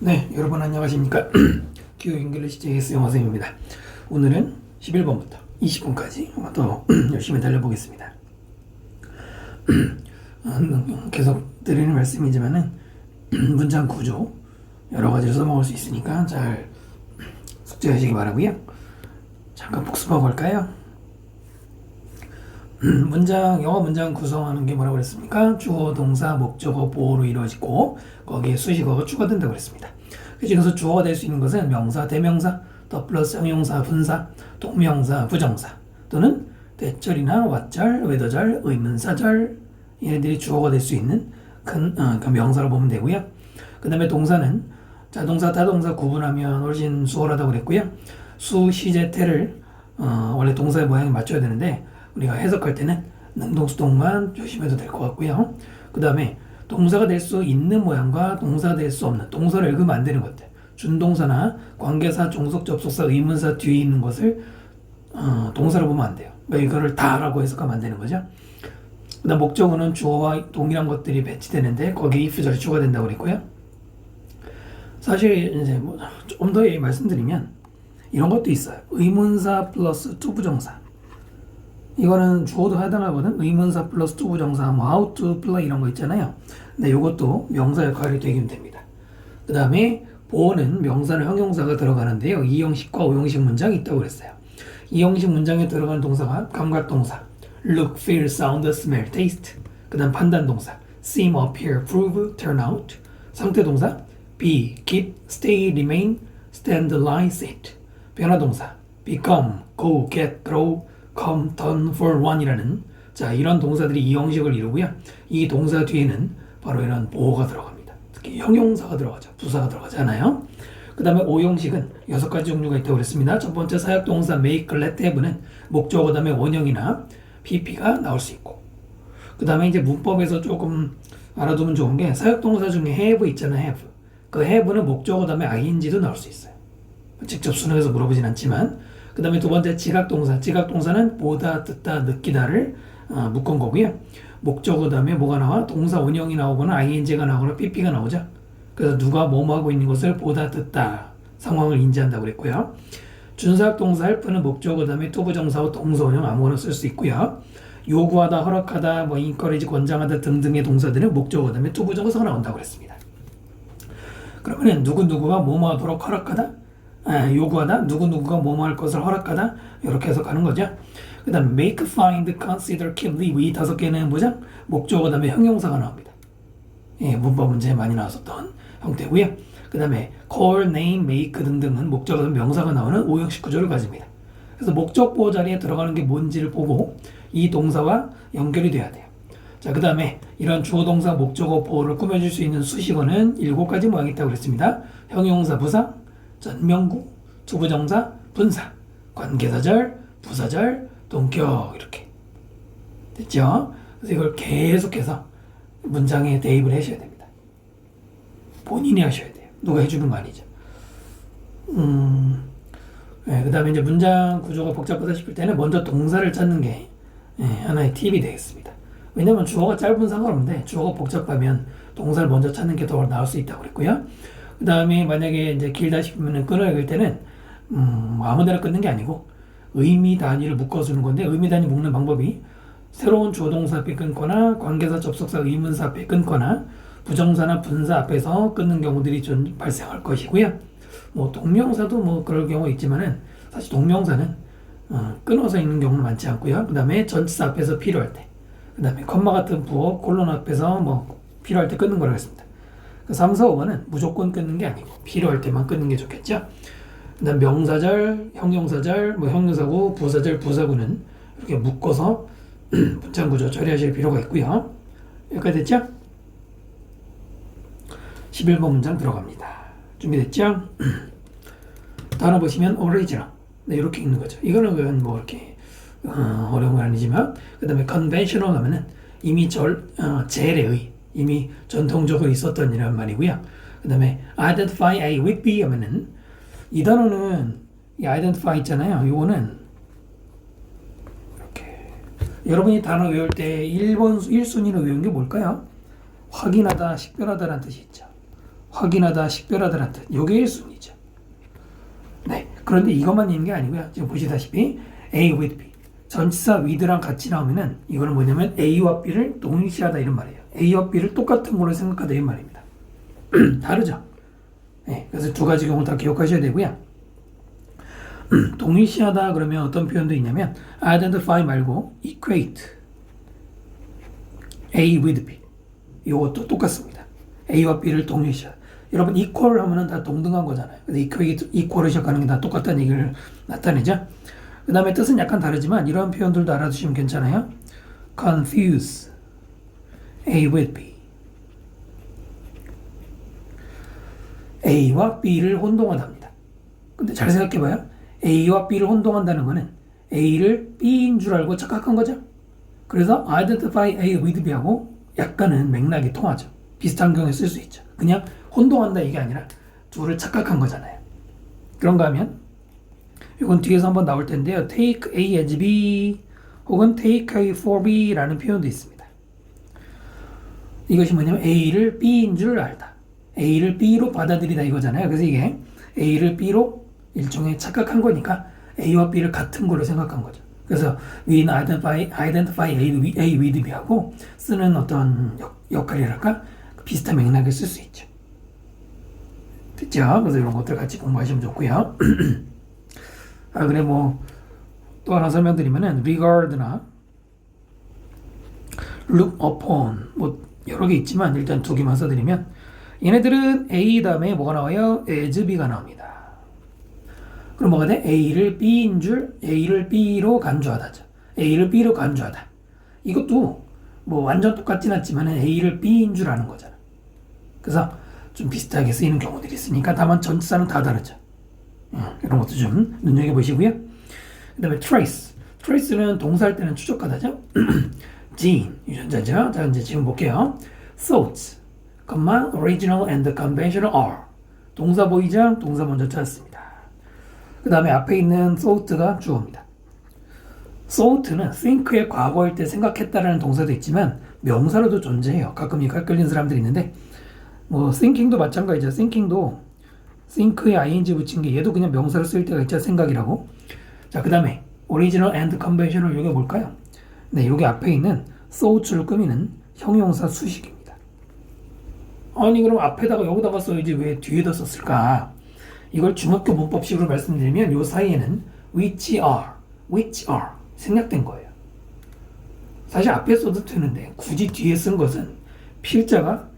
네, 여러분 안녕하십니까? 기호 잉글리시 JS 영어 선생님입니다. 오늘은 11번부터 20번까지 또 열심히 달려보겠습니다. 계속 드리는 말씀이지만은 문장 구조 여러 가지로 써먹을 수 있으니까 잘 숙제하시기 바라고요. 잠깐 복습하고 갈까요? 영어 문장 구성하는 게 뭐라고 그랬습니까? 주어, 동사, 목적어, 보어로 이루어지고 거기에 수식어가 추가된다고 그랬습니다. 그 중에서 주어가 될 수 있는 것은 명사, 대명사, 더 플러스 형용사, 분사, 동명사, 부정사 또는 대절이나 왓절, 외더절, 의문사절 얘네들이 주어가 될 수 있는 큰 명사로 보면 되고요. 그 다음에 동사는 자동사, 타동사 구분하면 훨씬 수월하다고 그랬고요. 수, 시제, 태를 원래 동사의 모양에 맞춰야 되는데 우리가 해석할 때는 능동수동만 조심해도 될 것 같고요. 그 다음에 동사가 될 수 있는 모양과 동사가 될 수 없는, 동사를 읽으면 안 되는 것들, 준동사나 관계사, 종속, 접속사, 의문사 뒤에 있는 것을 동사로 보면 안 돼요. 그러니까 이거를 다라고 해석하면 안 되는 거죠. 그 다음 목적어는 주어와 동일한 것들이 배치되는데 거기에 if절이 추가된다고 그랬고요. 사실 이제 좀 더 말씀드리면 이런 것도 있어요. 의문사 플러스 투부정사. 이거는 주어도 해당하거든. 의문사 플러스 투부정사, how to play 이런 거 있잖아요. 근데 이것도 명사 역할이 되긴 됩니다. 그 다음에 보어는 명사나 형용사가 들어가는데요. 이형식과 오형식 문장이 있다고 그랬어요. 이형식 문장에 들어가는 동사가 감각동사, look, feel, sound, smell, taste. 그 다음 판단동사, seem, appear, prove, turn out. 상태동사, be, keep, stay, remain, stand, lie, sit. 변화동사, become, go, get, grow, come, turn, for, one이라는 이런 동사들이 이 형식을 이루고요. 이 동사 뒤에는 바로 이런 보어가 들어갑니다. 특히 형용사가 들어가죠. 부사가 들어가잖아요. 그 다음에 오형식은 6가지 종류가 있다고 그랬습니다. 첫 번째 사역동사 make, let, have는 목적어 그 다음에 원형이나 PP가 나올 수 있고 그 다음에 이제 문법에서 조금 알아두면 좋은 게 사역동사 중에 have 있잖아요. have. 그 have는 목적어 그 다음에 ing도 나올 수 있어요. 직접 수능에서 물어보진 않지만 그 다음에 두 번째 지각동사. 지각동사는 보다, 듣다, 느끼다를 묶은 거고요. 목적어 그 다음에 뭐가 나와? 동사 원형이 나오거나 ing가 나오거나 pp가 나오죠. 그래서 누가 뭐뭐 하고 있는 것을 보다, 듣다 상황을 인지한다고 그랬고요. 준사역동사 help는 목적어 그 다음에 투부정사와 동사원형 아무거나 쓸 수 있고요. 요구하다, 허락하다, encourage, 권장하다 등등의 동사들은 목적어 그 다음에 투부정사가 나온다고 그랬습니다. 그러면 누구누구가 뭐뭐 하도록 허락하다? 요구하다, 누구누구가 뭐뭐 할 것을 허락하다 이렇게 해석하는 거죠. 그 다음에 make, find, consider, keep, leave 이 5개는 뭐죠? 목적어 그 다음에 형용사가 나옵니다. 문법 문제에 많이 나왔었던 형태고요. 그 다음에 call, name, make 등등은 목적어 명사가 나오는 오형식 구조를 가집니다. 그래서 목적 보호 자리에 들어가는 게 뭔지를 보고 이 동사와 연결이 돼야 돼요. 자, 그 다음에 이런 주어 동사 목적어 보호를 꾸며줄 수 있는 수식어는 7가지 모양이 있다고 그랬습니다. 형용사, 부사, 전명구, 투부정사, 분사, 관계사절, 부사절, 동격 이렇게 됐죠? 그래서 이걸 계속해서 문장에 대입을 하셔야 됩니다. 본인이 하셔야 돼요. 누가 해주는 거 아니죠. 그 다음에 이제 문장 구조가 복잡하다 싶을 때는 먼저 동사를 찾는 게 하나의 팁이 되겠습니다. 왜냐면 주어가 짧은 상관없는데 주어가 복잡하면 동사를 먼저 찾는 게 더 나을 수 있다고 그랬고요. 그 다음에 만약에 이제 길다 싶으면 끊어 읽을 때는 아무데나 끊는 게 아니고 의미 단위를 묶어주는 건데 의미 단위 묶는 방법이 새로운 주어 동사 앞에 끊거나 관계사 접속사 의문사 앞에 끊거나 부정사나 분사 앞에서 끊는 경우들이 좀 발생할 것이고요. 동명사도 그럴 경우 있지만은 사실 동명사는 끊어서 읽는 경우는 많지 않고요. 그 다음에 전치사 앞에서 필요할 때, 그 다음에 컴마 같은 부호 콜론 앞에서 필요할 때 끊는 거라고 했습니다. 3, 4, 5번은 무조건 끊는 게 아니고 필요할 때만 끊는 게 좋겠죠. 그 다음 명사절, 형용사절, 형용사구, 부사절, 부사구는 이렇게 묶어서 문장 구조 처리하실 필요가 있고요. 여기까지 됐죠? 11번 문장 들어갑니다. 준비됐죠? 단어 보시면 original. 네, 이렇게 읽는 거죠. 이거는 이렇게 어려운 건 아니지만 그 다음에 conventional 하면은 이미 제례의 이미 전통적으로 있었던 이란 말이고요. 그 다음에 identify A with B 하면은 이 단어는 이 identify 있잖아요. 이거는 이렇게 여러분이 단어 외울 때 1순위로 외운 게 뭘까요? 확인하다, 식별하다라는 뜻이 있죠. 확인하다, 식별하다라는 뜻. 요게 1순위죠. 네. 그런데 이것만 있는 게 아니고요. 지금 보시다시피 A with B. 전치사 with랑 같이 나오면은 이거는 뭐냐면 A와 B를 동일시하다 이런 말이에요. A와 B를 똑같은 걸로 생각하다 이 말입니다. 다르죠? 네. 그래서 두 가지 경우 다 기억하셔야 되고요. 동일시하다 그러면 어떤 표현도 있냐면 identify 말고 equate A with B. 이것도 똑같습니다. A와 B를 동일시하다. 여러분 equal 하면은 다 동등한 거잖아요. 그래서 equal을 시작하는 게 다 똑같다는 얘기를 나타내죠. 그 다음에 뜻은 약간 다르지만 이런 표현들도 알아두시면 괜찮아요. confuse A with B. A와 B를 혼동하답니다. 근데 잘 생각해봐요. A와 B를 혼동한다는 거는 A를 B인 줄 알고 착각한 거죠. 그래서 identify A with B하고 약간은 맥락이 통하죠. 비슷한 경우에 쓸 수 있죠. 그냥 혼동한다 이게 아니라 둘을 착각한 거잖아요. 그런가 하면 이건 뒤에서 한번 나올 텐데요. take A as B 혹은 take A for B 라는 표현도 있습니다. 이것이 뭐냐면 A를 B인 줄 알다. A를 B로 받아들이다 이거잖아요. 그래서 이게 A를 B로 일종의 착각한 거니까 A와 B를 같은 걸로 생각한 거죠. 그래서 we identify A with B하고 쓰는 어떤 역할이랄까 비슷한 맥락을 쓸 수 있죠. 됐죠? 그래서 이런 것들 같이 공부하시면 좋고요. 아 그래 뭐 또 하나 설명드리면은 regard나 look upon 뭐 여러 개 있지만 일단 두 개만 써드리면 얘네들은 A 다음에 뭐가 나와요? as B가 나옵니다. 그럼 뭐가 돼? A를 B인 줄 A를 B로 간주하다죠. A를 B로 간주하다. 이것도 뭐 완전 똑같진 않지만 A를 B인 줄 아는 거잖아. 그래서 좀 비슷하게 쓰이는 경우들이 있으니까 다만 전치사는 다 다르죠. 이런 것도 좀 눈여겨보시고요. 그 다음에 trace. trace는 동사할 때는 추적하다죠. gene, 유전자죠. 자, 이제 지금 볼게요. thoughts, original and conventional are. 동사 보이죠? 동사 먼저 찾았습니다. 그 다음에 앞에 있는 thought가 주어입니다. thought는 think의 과거일 때 생각했다라는 동사도 있지만 명사로도 존재해요. 가끔 이거 헷갈리는 사람들이 있는데 뭐 thinking도 마찬가지죠. think에 ing 붙인 게 얘도 그냥 명사로 쓸 때가 있죠. 생각이라고. 자, 그 다음에 original and conventional 이게 뭘까요? 네, 여기 앞에 있는 thought를 꾸미는 형용사 수식입니다. 아니 그럼 앞에다가 여기다가 써야지 왜 뒤에다 썼을까? 이걸 중학교 문법식으로 말씀드리면 요 사이에는 which are 생략된 거예요. 사실 앞에 써도 되는데 굳이 뒤에 쓴 것은 필자가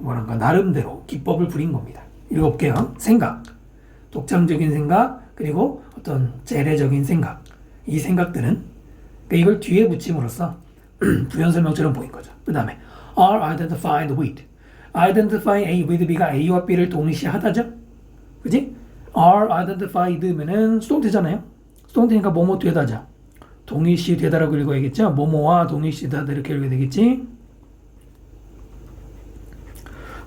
뭐랄까 나름대로 기법을 부린 겁니다. 읽어볼게요. 생각, 독창적인 생각, 그리고 어떤 재래적인 생각. 이 생각들은 그러니까 이걸 뒤에 붙임으로써 부연 설명처럼 보인 거죠. 그 다음에 are identified with. identify A with B가 A와 B를 동시하다죠. 그지? are identified면은 수동태잖아요. 수동태니까 뭐뭐 되다죠. 동일시 되다라고 읽어야겠죠. 뭐뭐와 동일시 되다 이렇게 읽어야 되겠지.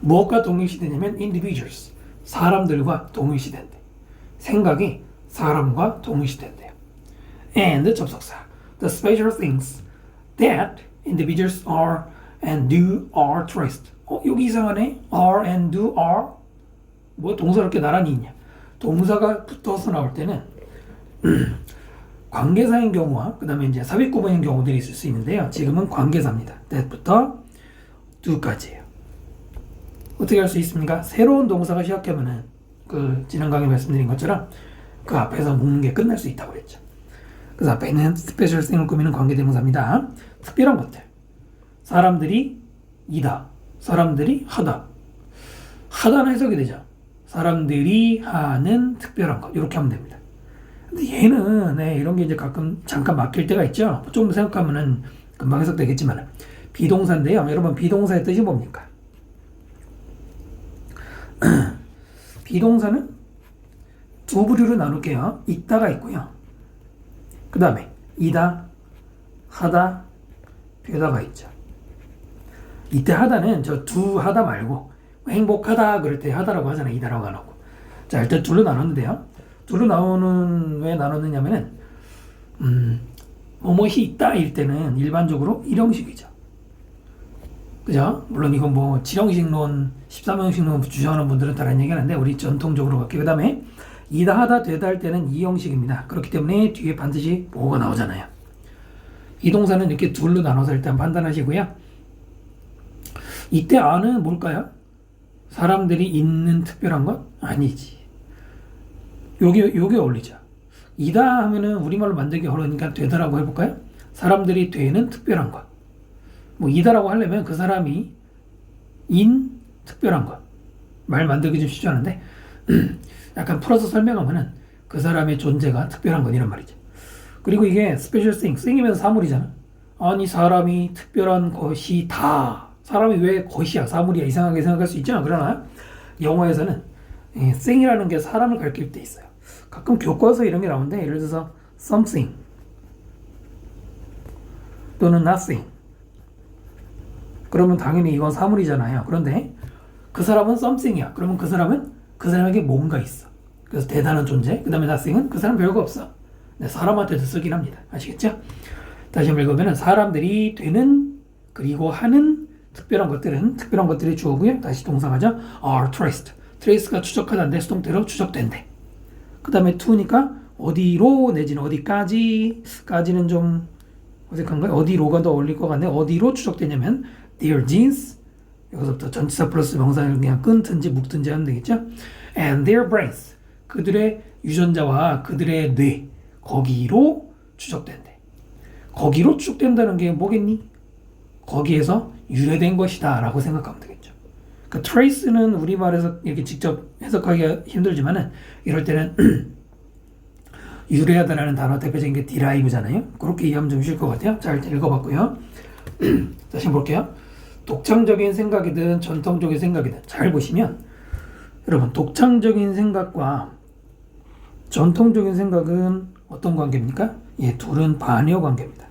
무엇과 동일시되냐면 individuals, 사람들과 동일시된대. 생각이 사람과 동일시된대요. and 접속사, the special things that individuals are and do are traced. 여기 이상하네. are and do are 뭐 동사 이렇게 나란히 있냐. 동사가 붙어서 나올 때는 관계사인 경우와 그 다음에 이제 삽입구문인 경우들이 있을 수 있는데요. 지금은 관계사입니다. that부터 do까지예요. 어떻게 할 수 있습니까? 새로운 동사가 시작하면은 그 지난 강의 말씀드린 것처럼 그 앞에서 묶는 게 끝날 수 있다고 그랬죠. 그래서 앞에 있는 스페셜 싱을 꾸미는 관계대명사입니다. 특별한 것들. 사람들이 이다. 사람들이 하다. 하다는 해석이 되죠. 사람들이 하는 특별한 것. 이렇게 하면 됩니다. 근데 얘는 이런 게 이제 가끔 잠깐 막힐 때가 있죠. 좀 생각하면은 금방 해석되겠지만 비동사인데요. 여러분 비동사의 뜻이 뭡니까? 비동사는 두 부류로 나눌게요. 있다가 있고요. 그 다음에 이다, 하다, 되다가 있죠. 이때 하다는 저 두 하다 말고 행복하다 그럴 때 하다라고 하잖아요. 이다라고 안 하고. 자, 일단 둘로 나눴는데요. 둘로 나오는 왜 나눴느냐면은 뭐뭇이 있다 일 때는 일반적으로 이형식이죠. 그죠? 물론 이건 뭐 7형식론, 13형식론 주장하는 분들은 다른 얘기 하는데 우리 전통적으로 갈게요. 그 다음에 이다 하다 되다 할 때는 이 형식입니다. 그렇기 때문에 뒤에 반드시 뭐가 나오잖아요. 이 동사는 이렇게 둘로 나눠서 일단 판단하시고요. 이때 아는 뭘까요? 사람들이 있는 특별한 것? 아니지. 요게 어울리죠. 이다 하면은 우리말로 만들기 어려우니까 되다라고 해볼까요? 사람들이 되는 특별한 것. 뭐 이다라고 하려면 그 사람이 인 특별한 것. 말 만들기 좀 쉽지 않은데 약간 풀어서 설명하면은 그 사람의 존재가 특별한 것 이란 말이죠. 그리고 이게 스페셜 thing이면서 사물이잖아. 아니 사람이 특별한 것이다. 사람이 왜 것이야 사물이야 이상하게 생각할 수 있잖아. 그러나 영어에서는 thing이라는 게 사람을 가리킬 때 있어요. 가끔 교과서 이런 게 나오는데 예를 들어서 something 또는 nothing 그러면 당연히 이건 사물이잖아요. 그런데 그 사람은 something이야. 그러면 그 사람은 그 사람에게 뭔가 있어. 그래서 대단한 존재. 그 다음에 nothing은 그 사람 별거 없어. 네, 사람한테도 쓰긴 합니다. 아시겠죠? 다시 한번 읽으면 사람들이 되는 그리고 하는 특별한 것들이 주어고요. 다시 동사가죠. are traced. trace가 추적하다인데 수동태로 추적된대. 그 다음에 to니까 어디로 내지는 어디까지는 좀 어색한가요? 어디로가 더 어울릴 것 같네. 어디로 추적되냐면 their genes 여기서부터 전치사 플러스 명사를 그냥 끊든지 묶든지 하면 되겠죠. and their brains 그들의 유전자와 그들의 뇌 거기로 추적된대. 거기로 추적된다는 게 뭐겠니? 거기에서 유래된 것이다 라고 생각하면 되겠죠. 그 trace는 우리말에서 이렇게 직접 해석하기가 힘들지만은 이럴 때는 유래하다라는 단어 대표적인 게 derive잖아요. 그렇게 이해하면 좀 쉬울 것 같아요. 자, 일단 읽어봤고요. 다시 한번 볼게요. 독창적인 생각이든 전통적인 생각이든 잘 보시면 여러분 독창적인 생각과 전통적인 생각은 어떤 관계입니까? 둘은 반여 관계입니다.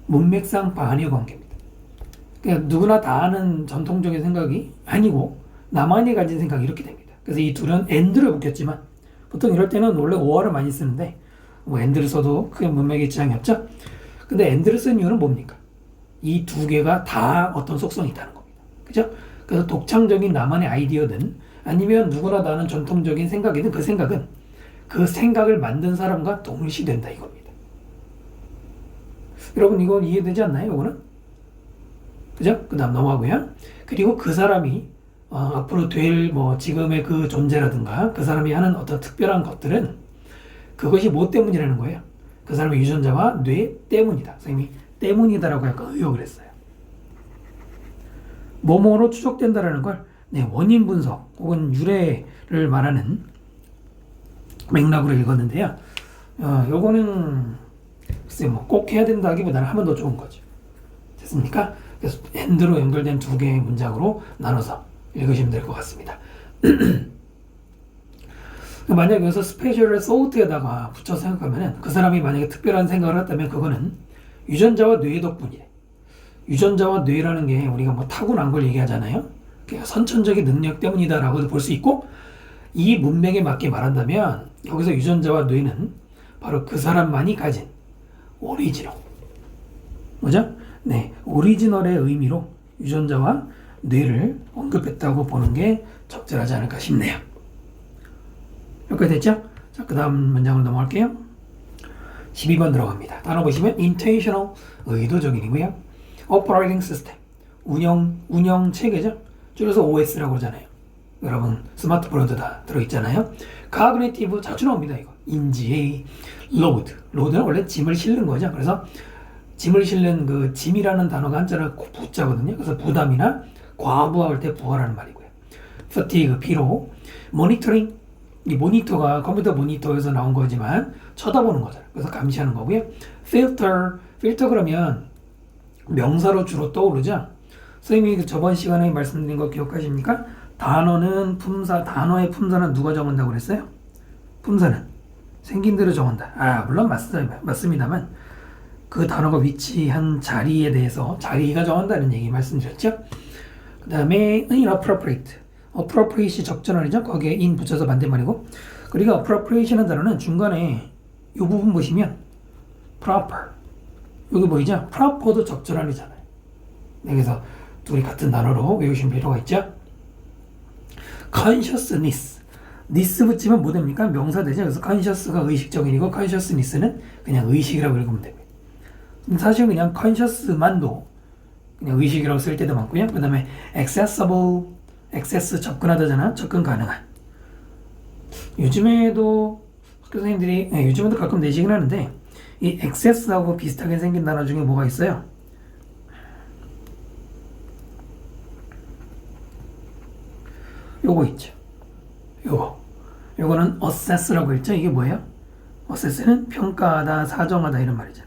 문맥상 반여 관계입니다. 그러니까 누구나 다 아는 전통적인 생각이 아니고 나만이 가진 생각이 이렇게 됩니다. 그래서 이 둘은 and를 붙였지만 보통 이럴 때는 원래 or를 많이 쓰는데 뭐 and를 써도 크게 문맥에 지장이 없죠. 근데 and를 쓴 이유는 뭡니까? 이 두 개가 다 어떤 속성이 있다는 겁니다. 그죠? 그래서 독창적인 나만의 아이디어든 아니면 누구나 다 아는 전통적인 생각이든 그 생각은 그 생각을 만든 사람과 동일시된다 이겁니다. 여러분 이건 이해되지 않나요? 이거는? 그죠? 그 다음 넘어가고요. 그리고 그 사람이 앞으로 될 지금의 그 존재라든가 그 사람이 하는 어떤 특별한 것들은 그것이 뭐 때문이라는 거예요. 그 사람의 유전자와 뇌 때문이다. 선생님이 때문이다라고 약간 의역을 했어요. 뭐뭐로 추적된다라는 걸 원인 분석 혹은 유래를 말하는 맥락으로 읽었는데요. 요거는 글쎄 꼭 해야 된다기보다는 하면 더 좋은 거죠. 됐습니까? 그래서 and로 연결된 두 개의 문장으로 나눠서 읽으시면 될 것 같습니다. 만약 여기서 스페셜을 thought에다가 붙여서 생각하면 그 사람이 만약에 특별한 생각을 했다면 그거는 유전자와 뇌 덕분이에요. 유전자와 뇌라는 게 우리가 타고난 걸 얘기하잖아요. 그러니까 선천적인 능력 때문이다라고도 볼 수 있고 이 문맥에 맞게 말한다면 여기서 유전자와 뇌는 바로 그 사람만이 가진 오리지널 뭐죠? 네, 오리지널의 의미로 유전자와 뇌를 언급했다고 보는 게 적절하지 않을까 싶네요. 여기까지 됐죠? 자, 그 다음 문장으로 넘어갈게요. 12번 들어갑니다. 단어 보시면 intentional, 의도적인이고요. operating system, 운영 체계죠. 줄여서 OS라고 그러잖아요. 여러분 스마트폰에도 다 들어있잖아요. cognitive 자주 나옵니다. 이거 인지, load는 원래 짐을 실는 거죠. 그래서 짐을 실는 그 짐이라는 단어가 한자로 부자거든요. 그래서 부담이나 과부하할 때 부하라는 말이고요. fatigue, 피로, monitoring, 이 모니터가 컴퓨터 모니터에서 나온 거지만 쳐다보는 거잖아요. 그래서 감시하는 거고요. filter 그러면 명사로 주로 떠오르죠. 선생님이 저번 시간에 말씀드린 거 기억하십니까? 단어는 품사, 단어의 품사는 누가 정한다고 그랬어요? 품사는 생긴 대로 정한다. 물론 맞습니다만 그 단어가 위치한 자리에 대해서 자리가 정한다는 얘기 말씀드렸죠. 그 다음에 appropriate이 적절한이죠. 거기에 in 붙여서 반대말이고 그리고 appropriation이라는 단어는 중간에 이 부분 보시면 proper 여기 보이죠? proper도 적절한이잖아요. 그래서 둘이 같은 단어로 외우실 필요가 있죠. consciousness. niss 붙이면 뭐 됩니까? 명사 되죠. 그래서 conscious가 의식적인이고 consciousness는 그냥 의식이라고 읽으면 되고요. 근데 사실 그냥 conscious만도 그냥 의식이라고 쓸 때도 많고요. 그 다음에 accessible, access 접근하다잖아. 접근 가능한. 요즘에도 학교 선생님들이 요즘에도 가끔 내시긴 하는데 이 access하고 비슷하게 생긴 단어 중에 뭐가 있어요? 요거 있죠. 요거는 assess라고 했죠. 이게 뭐예요? assess는 평가하다, 사정하다 이런 말이잖아.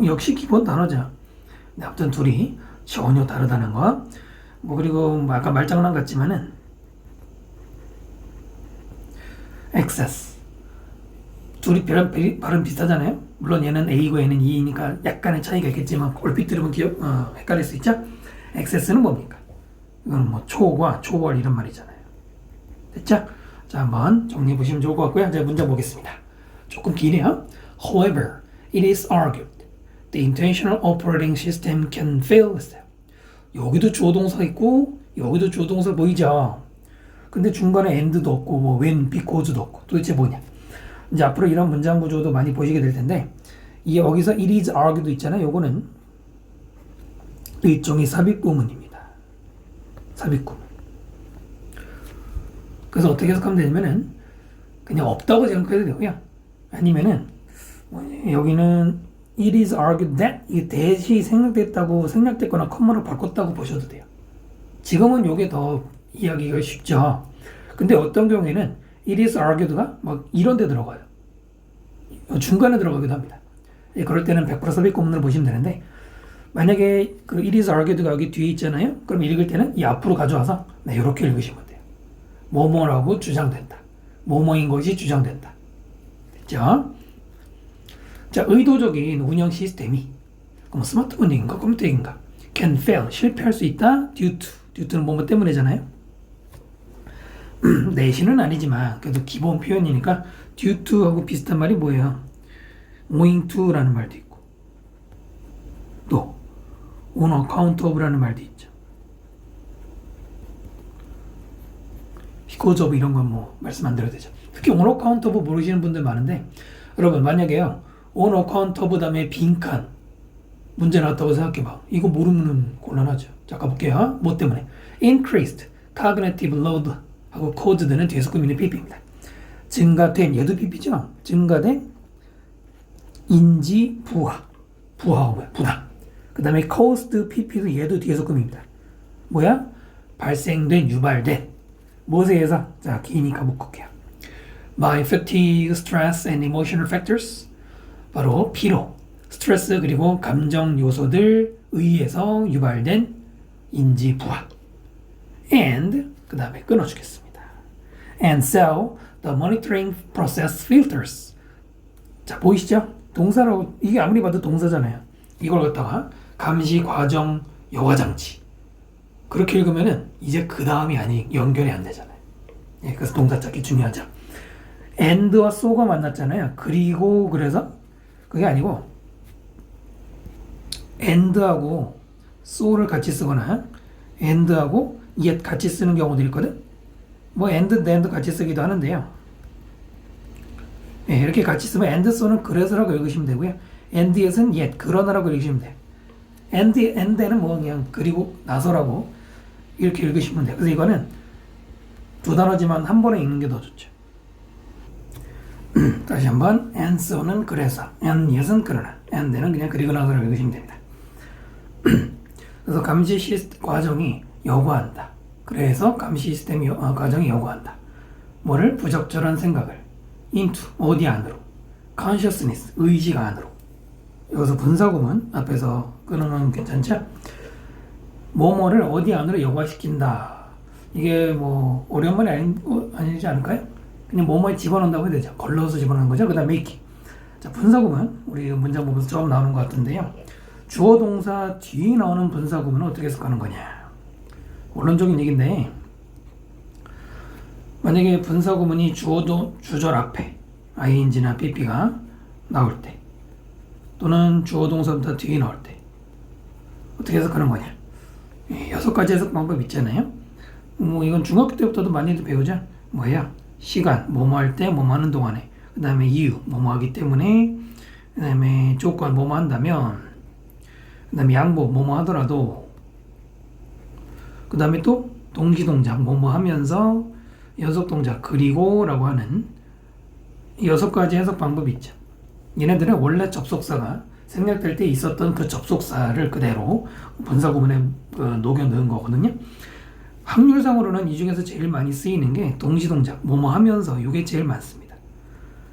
역시 기본 단어죠. 근데 아무튼 둘이 전혀 다르다는 거. 뭐 그리고 뭐 아까 말장난 같지만은 access. 둘이 발음 비슷하잖아요. 물론 얘는 A고 얘는 E니까 약간의 차이가 있겠지만 얼핏 들으면 헷갈릴 수 있죠. access는 뭡니까? 이건 뭐 초과, 초월 이런 말이잖아요. 됐죠? 자, 한번 정리해 보시면 좋을 것 같고요. 이제 문장 보겠습니다. 조금 기네요. However, it is argued the intentional operating system can fail. 여기도 주어 동사 있고 여기도 주어 동사 보이죠? 근데 중간에 and도 없고 뭐 when, because도 없고 도대체 뭐냐? 이제 앞으로 이런 문장 구조도 많이 보시게 될 텐데 이 여기서 it is argued 있잖아요. 요거는 일종의 삽입구문입니다. 삽입구문. 그래서 어떻게 해석하면 되냐면은 그냥 없다고 생각해도 되고요. 아니면은 여기는 it is argued that 이 대시 생략됐거나 컴마로 바꿨다고 보셔도 돼요. 지금은 요게 더 이해하기가 쉽죠. 근데 어떤 경우에는 it is argued가 막 이런 데 들어가요. 중간에 들어가기도 합니다. 그럴 때는 100% 삽입구문으로 보시면 되는데 만약에 그 it is argued가 여기 뒤에 있잖아요. 그럼 읽을 때는 이 앞으로 가져와서 이렇게 읽으시면 돼요. 뭐뭐라고 주장된다. 뭐뭐인 것이 주장된다. 됐죠? 자, 의도적인 운영 시스템이 뭐 스마트폰인가 컴퓨터인가 can fail, 실패할 수 있다. due to는 뭐뭐 때문에잖아요. 내신은 아니지만 그래도 기본 표현이니까 due to하고 비슷한 말이 뭐예요? owing to라는 말도 있고 또 on account of라는 말도 있죠. because of 이런 건 뭐 말씀 안 드려도 되죠. 특히 on account of 모르시는 분들 많은데 여러분 만약에요 on account of 다음에 빈칸 문제 나왔다고 생각해봐. 이거 모르면 곤란하죠. 자, 가볼게요. 뭐 때문에? increased cognitive load 하고 caused는 뒤에서 꾸미는 pp입니다. 증가된, 얘도 pp죠? 증가된 인지 부하. 부하가 뭐야? 부담. 그 다음에 caused pp도 얘도 뒤에서 꾸밉니다. 뭐야? 발생된, 유발된. 무엇에 의해서? 자, 기니까 묶을게요. by fatigue, stress and emotional factors. 바로 피로, 스트레스 그리고 감정 요소들 의해서 유발된 인지 부하. and 그 다음에 끊어주겠습니다. and so the monitoring process filters. 자, 보이시죠? 동사로 이게 아무리 봐도 동사잖아요. 이걸 갖다가 감시 과정 여과 장치 그렇게 읽으면은 이제 그 다음이 연결이 안 되잖아요. 예, 그래서 동사 찾기 중요하죠. and와 so가 만났잖아요. 그리고 그래서 그게 아니고 and하고 so를 같이 쓰거나 and하고 yet 같이 쓰는 경우도 있거든. 뭐 and, then 같이 쓰기도 하는데요. 예, 이렇게 같이 쓰면 and, so는 그래서라고 읽으시면 되고요. and, yet은 yet, 그러나라고 읽으시면 돼요. and는 뭐 그냥 그리고 나서라고 이렇게 읽으시면 돼요. 그래서 이거는 두 단어지만 한 번에 읽는 게 더 좋죠. 다시 한번 and so는 그래서 and yet은 그러나 and는 그냥 그리고 나서라고 읽으시면 됩니다. 그래서 감시 시스템 과정이 요구한다. 그래서 감시 시스템 과정이 요구한다. 뭐를? 부적절한 생각을 into 어디 안으로 consciousness 의식 안으로. 여기서 분사구문 앞에서 끊으면 괜찮죠? 뭐뭐를 어디 안으로 여과시킨다. 이게 뭐 어려운 말이 아니지 않을까요? 그냥 뭐뭐에 집어넣는다고 해야 되죠. 걸러서 집어넣는 거죠. 그 다음 make. 자, 분사구문 우리 문장 보면서 처음 나오는 것 같은데요. 주어 동사 뒤에 나오는 분사구문은 어떻게 해석하는 거냐. 원론적인 얘기인데 만약에 분사구문이 주절 앞에 ing나 pp가 나올 때 또는 주어 동사부터 뒤에 나올 때 어떻게 해석하는 거냐? 6가지 해석 방법 있잖아요. 뭐 이건 중학교 때부터도 많이들 배우죠. 뭐예요? 시간, 뭐뭐 할 때, 뭐뭐 하는 동안에. 그 다음에 이유, 뭐뭐 하기 때문에. 그 다음에 조건, 뭐뭐 한다면. 그 다음에 양보, 뭐뭐 하더라도. 그 다음에 또 동시동작, 뭐뭐 하면서 연속동작, 그리고 라고 하는 6가지 해석 방법이 있죠. 얘네들은 원래 접속사가 생략될 때 있었던 그 접속사를 그대로 분사구문에 녹여 넣은 거거든요. 확률상으로는 이 중에서 제일 많이 쓰이는 게 동시동작, 뭐뭐 하면서, 이게 제일 많습니다.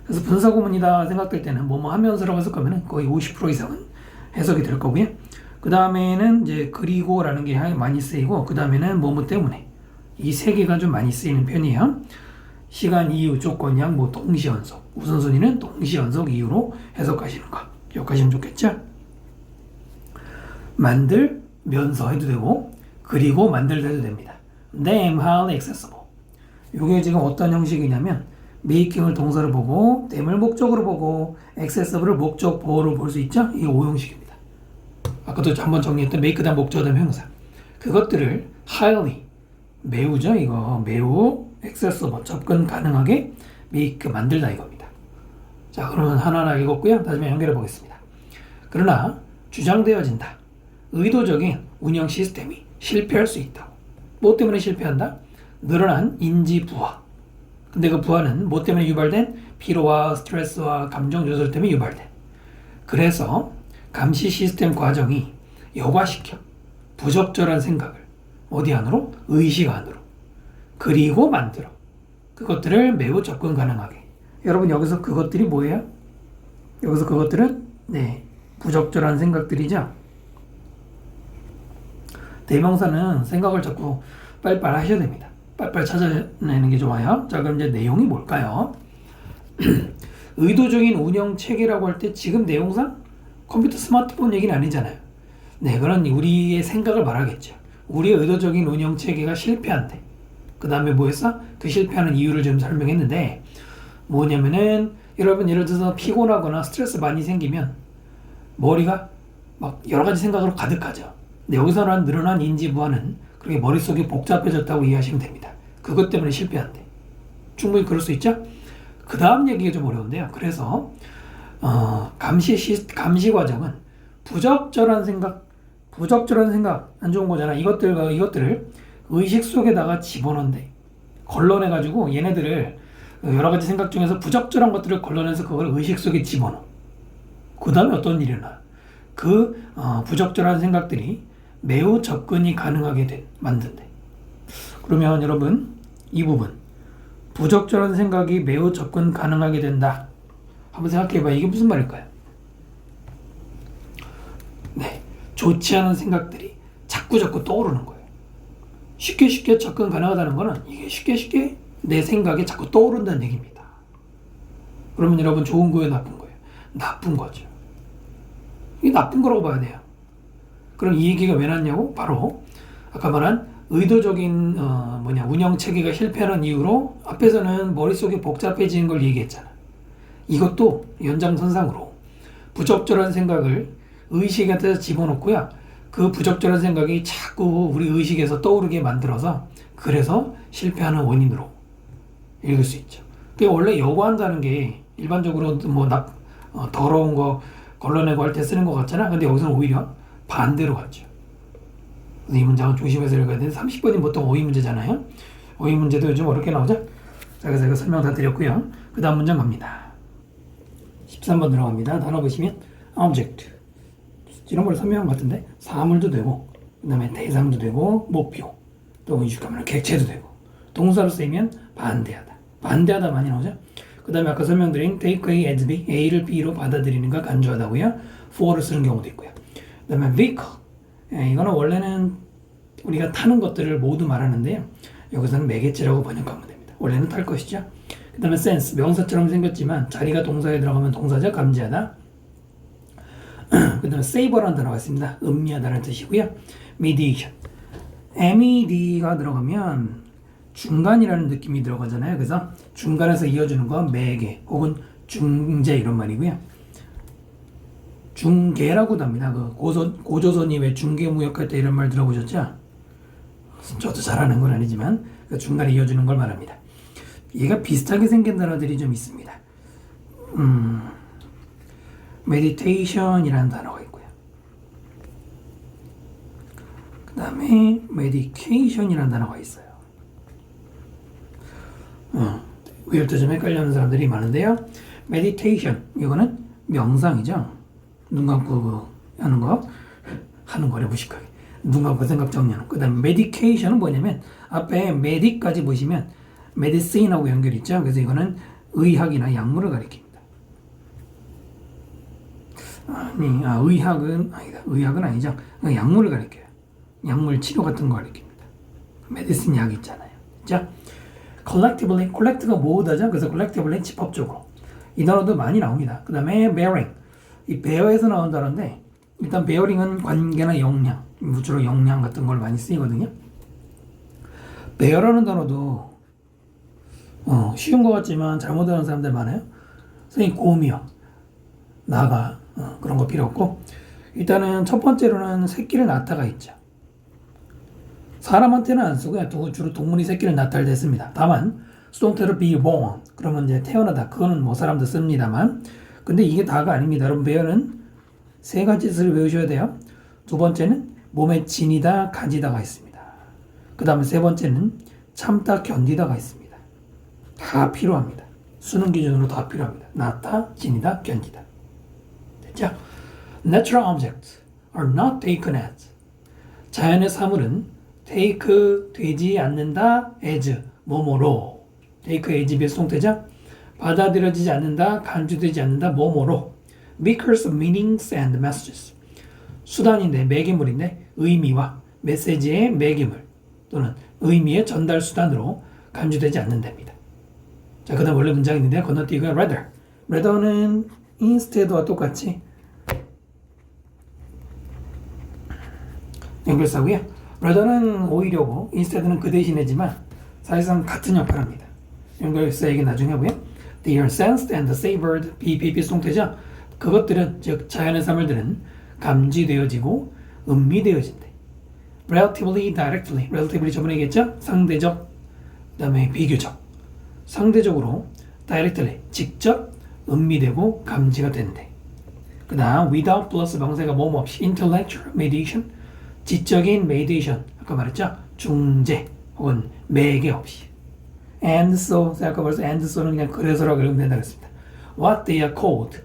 그래서 분사구문이다 생각될 때는 뭐뭐 하면서라고 해석하면 거의 50% 이상은 해석이 될 거고요. 그 다음에는 이제 그리고라는 게 많이 쓰이고, 그 다음에는 뭐뭐 때문에, 이 3개가 좀 많이 쓰이는 편이에요. 시간, 이유, 조건, 양보, 동시연속. 우선순위는 동시연속 이유로 해석하시는 거 기억하시면 좋겠죠? 만들면서 해도 되고, 그리고 만들다 해도 됩니다. Them highly accessible. 이게 지금 어떤 형식이냐면 making을 동사로 보고, them을 목적으로 보고, accessible을 목적 보호로 볼 수 있죠? 이게 5형식입니다. 아까도 한번 정리했던 make 다음 목적 다음 형사. 그것들을 highly, 매우죠? 이거 매우 accessible, 접근 가능하게 make, 만들다 이겁니다. 자, 그러면 하나하나 읽었고요. 다시 연결해 보겠습니다. 그러나 주장되어진다. 의도적인 운영 시스템이 실패할 수 있다. 뭐 때문에 실패한다? 늘어난 인지 부하. 근데 그 부하는 뭐 때문에 유발된? 피로와 스트레스와 감정 조절 때문에 유발된. 그래서 감시 시스템 과정이 여과시켜 부적절한 생각을 어디 안으로? 의식 안으로. 그리고 만들어. 그것들을 매우 접근 가능하게. 여러분 여기서 그것들이 뭐예요? 여기서 그것들은 부적절한 생각들이죠. 대명사는 생각을 자꾸 빨리빨리 하셔야 됩니다. 빨리빨리 찾아내는 게 좋아요. 자, 그럼 이제 내용이 뭘까요? 의도적인 운영 체계라고 할 때 지금 내용상 컴퓨터 스마트폰 얘기는 아니잖아요. 그건 우리의 생각을 말하겠죠. 우리의 의도적인 운영 체계가 실패한대. 그 다음에 뭐 했어? 그 실패하는 이유를 좀 설명했는데, 뭐냐면은 여러분 예를 들어서 피곤하거나 스트레스 많이 생기면 머리가 막 여러 가지 생각으로 가득하죠. 근데 여기서는 늘어난 인지부하는 그렇게 머릿속이 복잡해졌다고 이해하시면 됩니다. 그것 때문에 실패한대. 충분히 그럴 수 있죠? 그 다음 얘기가 좀 어려운데요. 그래서 감시 과정은 부적절한 생각 안 좋은 거잖아. 이것들을 의식 속에다가 집어넣는데, 걸러내가지고 얘네들을 여러 가지 생각 중에서 부적절한 것들을 걸러내서 그걸 의식 속에 집어넣어. 그 다음에 어떤 일이 일어나? 그 부적절한 생각들이 매우 접근이 가능하게 만든대. 그러면 여러분 이 부분, 부적절한 생각이 매우 접근 가능하게 된다. 한번 생각해봐. 이게 무슨 말일까요? 좋지 않은 생각들이 자꾸 떠오르는 거예요. 쉽게 접근 가능하다는 거는 이게 쉽게 내 생각에 자꾸 떠오른다는 얘기입니다. 그러면 여러분 좋은 거예요, 나쁜 거예요? 나쁜 거죠. 이게 나쁜 거라고 봐야 돼요. 그럼 이 얘기가 왜 났냐고? 바로 아까 말한 의도적인 운영 체계가 실패하는 이유로 앞에서는 머릿속이 복잡해지는 걸 얘기했잖아. 이것도 연장선상으로 부적절한 생각을 의식에다 집어넣고요. 그 부적절한 생각이 자꾸 우리 의식에서 떠오르게 만들어서 그래서 실패하는 원인으로 읽을 수 있죠. 원래 여과한다는 게 일반적으로 더러운 거 걸러내고 할 때 쓰는 것 같잖아. 근데 여기서는 오히려 반대로 갔죠. 이 문장은 조심해서 읽어야 되는데 30번이 보통 어휘 문제잖아요. 어휘 문제도 요즘 어렵게 나오죠. 자, 그래서 이거 설명 다 드렸고요. 그 다음 문장 갑니다. 13번 들어갑니다. 단어 보시면 object, 지난번에 설명한 것 같은데 사물도 되고, 그 다음에 대상도 되고, 목표, 또 의식하면 객체도 되고, 동사로 쓰이면 반대하다 많이 나오죠. 그 다음에 아까 설명드린 take A as B, A를 B로 받아들이는가 간주하다고요. for를 쓰는 경우도 있고요. 그 다음에 vehicle, 이거는 원래는 우리가 타는 것들을 모두 말하는데요. 여기서는 매개체라고 번역하면 됩니다. 원래는 탈 것이죠. 그 다음에 sense, 명사처럼 생겼지만 자리가 동사에 들어가면 동사죠. 감지하다. 그 다음에 savor라는 단어가 있습니다. 음미하다라는 뜻이고요. mediation, MED가 들어가면 중간이라는 느낌이 들어가잖아요. 그래서 중간에서 이어주는 건 매개 혹은 중재 이런 말이고요. 중개라고도 합니다. 그 고조선이 왜 중개무역할 때 이런 말 들어보셨죠? 저도 잘하는 건 아니지만 그 중간에 이어주는 걸 말합니다. 얘가 비슷하게 생긴 단어들이 좀 있습니다. meditation이라는 단어가 있고요. 그 다음에 medication이라는 단어가 있어요. 외울 때 좀 헷갈려하는 사람들이 많은데요. meditation 이거는 명상이죠. 눈 감고 하는 거래 무식하게. 눈 감고 생각 정리하는. 그 다음 medication은 뭐냐면 앞에 medic까지 보시면 medicine하고 연결이 있죠. 그래서 이거는 의학이나 약물을 가리킵니다. 의학은 아니다. 의학은 아니죠. 약물을 가리켜요. 약물 치료 같은 거 가리킵니다. 메디슨 약 있잖아요. 자, collectively, collect가 모으다죠. 그래서 collectively 집합적으로. 이 단어도 많이 나옵니다. 그 다음에 bearing. 이 bear에서 나온 단어인데 일단 bearing은 관계나 역량, 주로 역량 같은 걸 많이 쓰이거든요. bear라는 단어도 쉬운 것 같지만 잘못하는 사람들 많아요. 선생님 곰이요. 나가 그런 거 필요 없고 일단은 첫 번째로는 새끼를 낳다가 있죠. 사람한테는 안 쓰고 주로 동물이 새끼를 낳다 됐습니다. 다만 수동태로 be born 그러면 이제 태어나다 그거는 뭐 사람도 씁니다만 근데 이게 다가 아닙니다. 여러분 bear는 세 가지 뜻을 외우셔야 돼요. 두 번째는 몸에 지니다 가지다가 있습니다. 그 다음에 세 번째는 참다 견디다가 있습니다. 다 필요합니다. 수능 기준으로 다 필요합니다. 낳다, 지니다, 견디다. 됐죠? Natural objects are not taken as. 자연의 사물은 take 되지 않는다 as 뭐뭐로. take as 비수동태죠? 받아들여지지 않는다, 간주되지 않는다, 뭐뭐로. Because of meanings and messages. 수단인데, 매개물인데 의미와 메시지의 매개물 또는 의미의 전달 수단으로 간주되지 않는답니다. 자, 그 다음 원래 문장이 있는데 건너뛰기가 rather. rather는 instead와 똑같이 연결사고요. rather는 오히려고 instead는 그 대신이지만 사실상 같은 역할을 합니다. 연결사 얘기 나중에 하고요. They are sensed and savored. 비수동태죠. 그것들은 즉 자연의 사물들은 감지되어지고 음미되어진대. Relatively directly. Relatively 저번에 얘기했죠. 상대적 그 다음에 비교적. 상대적으로 directly 직접 음미되고 감지가 된대. 그 다음 without plus 명사가 뭐뭐 없이 intellectual mediation 지적인 mediation 아까 말했죠. 중재 혹은 매개 없이 and so 아까 벌써 and so는 그냥 그래서라고 읽으면 된다고 했습니다. What they are called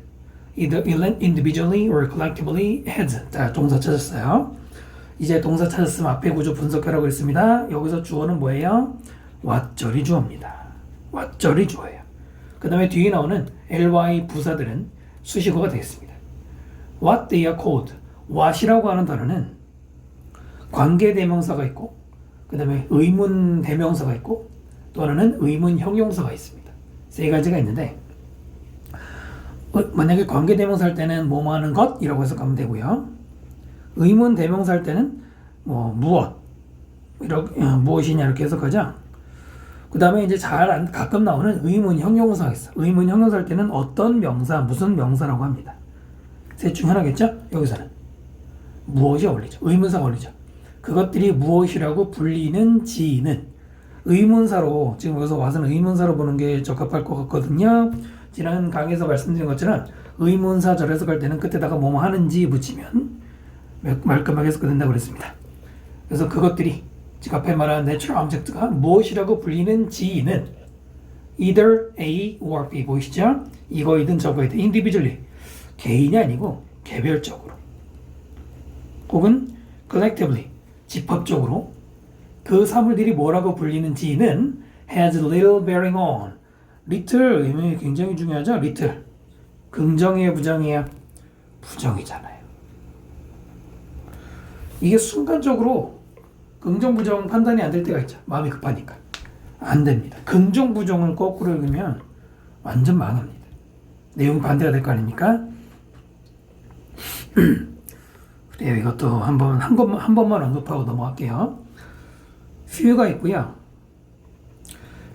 either individually or collectively as. 자, 동사 찾았어요. 이제 동사 찾았으면 앞에 구조 분석하라고 했습니다. 여기서 주어는 뭐예요? what절이 주어입니다. what절이 주어예요. 그 다음에 뒤에 나오는 ly 부사들은 수식어가 되겠습니다. What they are called. what이라고 하는 단어는 관계대명사가 있고 그 다음에 의문대명사가 있고 또 하나는 의문형용사가 있습니다. 세 가지가 있는데 만약에 관계대명사 할 때는 뭐뭐 하는 것이라고 해석하면 되고요. 의문대명사 할 때는 뭐 무엇 이렇게 무엇이냐 이렇게 해석하죠. 그 다음에 이제 가끔 나오는 의문형용사가 있어. 의문형용사 할 때는 어떤 명사, 무슨 명사라고 합니다. 셋 중 하나겠죠? 여기서는 무엇이 어울리죠. 의문사가 어울리죠. 그것들이 무엇이라고 불리는 지는 의문사로 지금 여기서 와서는 의문사로 보는 게 적합할 것 같거든요. 지난 강의에서 말씀드린 것처럼 의문사절 해석할 때는 끝에다가 뭐뭐 하는지 붙이면 말끔하게 해석된다고 그랬습니다. 그래서 그것들이 지금 앞에 말한 natural object가 무엇이라고 불리는 지는 either A or B 보이시죠? 이거이든 저거이든 individually 개인이 아니고 개별적으로 혹은 collectively 집합적으로 그 사물들이 뭐라고 불리는지는 has little bearing on. little 굉장히 중요하죠. little 긍정이에요, 부정이에요? 부정이잖아요. 이게 순간적으로 긍정, 부정 판단이 안 될 때가 있죠. 마음이 급하니까. 안 됩니다. 긍정, 부정을 거꾸로 읽으면 완전 망합니다. 내용이 반대가 될 거 아닙니까? 그래요. 이것도 한 번만 언급하고 넘어갈게요. few가 있고요.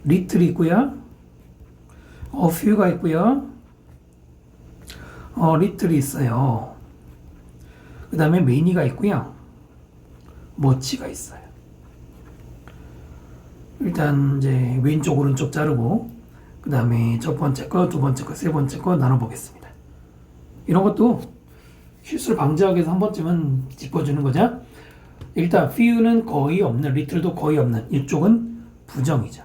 little이 있고요. few가 있고요. little이 있어요. 그 다음에 many가 있고요. much가 있어요. 일단 이제 왼쪽 오른쪽 자르고 그 다음에 첫 번째 거, 두 번째 거, 세 번째 거 나눠보겠습니다. 이런 것도 실수를 방지하기 위해서 한 번쯤은 짚어주는 거죠. 일단 few는 거의 없는, little도 거의 없는, 이쪽은 부정이죠.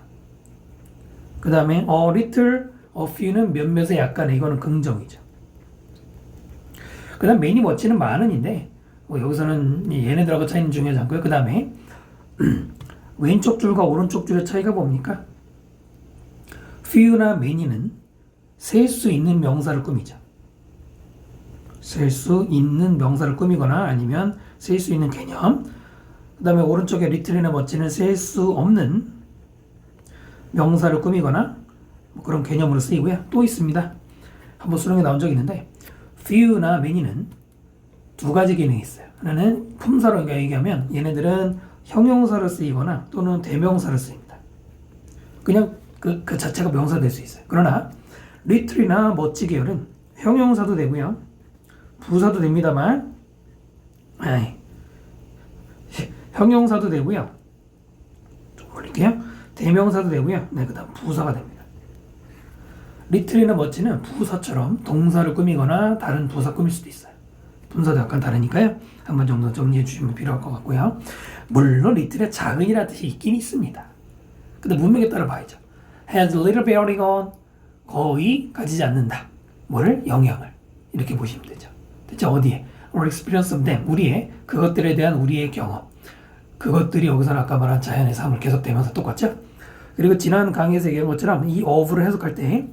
그 다음에 a little, a few는 몇몇의 약간의, 이거는 긍정이죠. 그 다음 many, much는 많은인데 여기서는 얘네들하고 차이는 중요하지 않고요. 그 다음에 왼쪽 줄과 오른쪽 줄의 차이가 뭡니까? few나 many는 셀 수 있는 명사를 꾸미죠. 셀 수 있는 명사를 꾸미거나 아니면 셀 수 있는 개념. 그 다음에 오른쪽에 little이나 much는 셀 수 없는 명사를 꾸미거나 뭐 그런 개념으로 쓰이고요. 또 있습니다. 한번 수능에 나온 적이 있는데 few나 many는 두 가지 기능이 있어요. 하나는 품사로 얘기하면 얘네들은 형용사로 쓰이거나 또는 대명사로 쓰입니다. 그냥 그 자체가 명사 될 수 있어요. 그러나 little이나 much 계열은 형용사도 되고요. 부사도 됩니다만 형용사도 되고요. 좀 올릴게요. 대명사도 되고요. 네, 그 다음 부사가 됩니다. little이나 much는 부사처럼 동사를 꾸미거나 다른 부사 꾸밀 수도 있어요. 분사도 약간 다르니까요. 한 번 정도 정리해 주시면 필요할 것 같고요. 물론 little에 작은이라는 뜻이 있긴 있습니다. 근데 문맥에 따라 봐야죠. has little bearing on, 거의 가지지 않는다. 뭘? 영향을. 이렇게 보시면 되죠. 대체 어디에? Our experience of them, 우리의, 그것들에 대한 우리의 경험. 그것들이 여기서는 아까 말한 자연의 삶을 계속되면서 똑같죠? 그리고 지난 강의에서 얘기한 것처럼 이 of를 해석할 때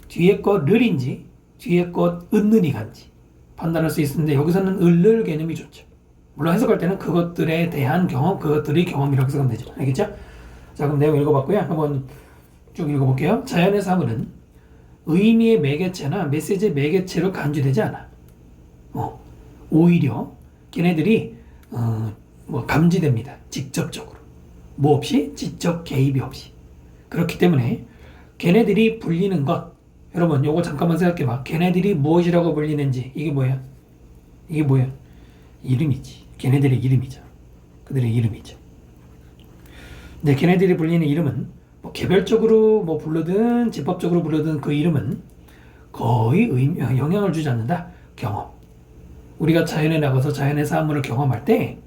뒤에 것 를인지 뒤에 것 은는이 간지 판단할 수 있는데 여기서는 을를 개념이 좋죠. 물론 해석할 때는 그것들에 대한 경험, 그것들의 경험이라고 해석하면 되죠. 알겠죠? 자, 그럼 내용 읽어봤고요. 한번 쭉 읽어볼게요. 자연의 사물은 의미의 매개체나 메시지의 매개체로 간주되지 않아. 오히려 걔네들이 감지됩니다. 직접적으로. 뭐 없이? 지적 개입이 없이. 그렇기 때문에 걔네들이 불리는 것, 여러분 요거 잠깐만 생각해봐. 걔네들이 무엇이라고 불리는지. 이게 뭐야? 이게 뭐야? 이름이지. 걔네들의 이름이죠. 그들의 이름이죠. 근데 걔네들이 불리는 이름은 뭐 개별적으로 뭐 부르든 집합적으로 부르든 그 이름은 거의 영향을 주지 않는다. 경험. 우리가 자연에 나가서 자연의 사물을 경험할 때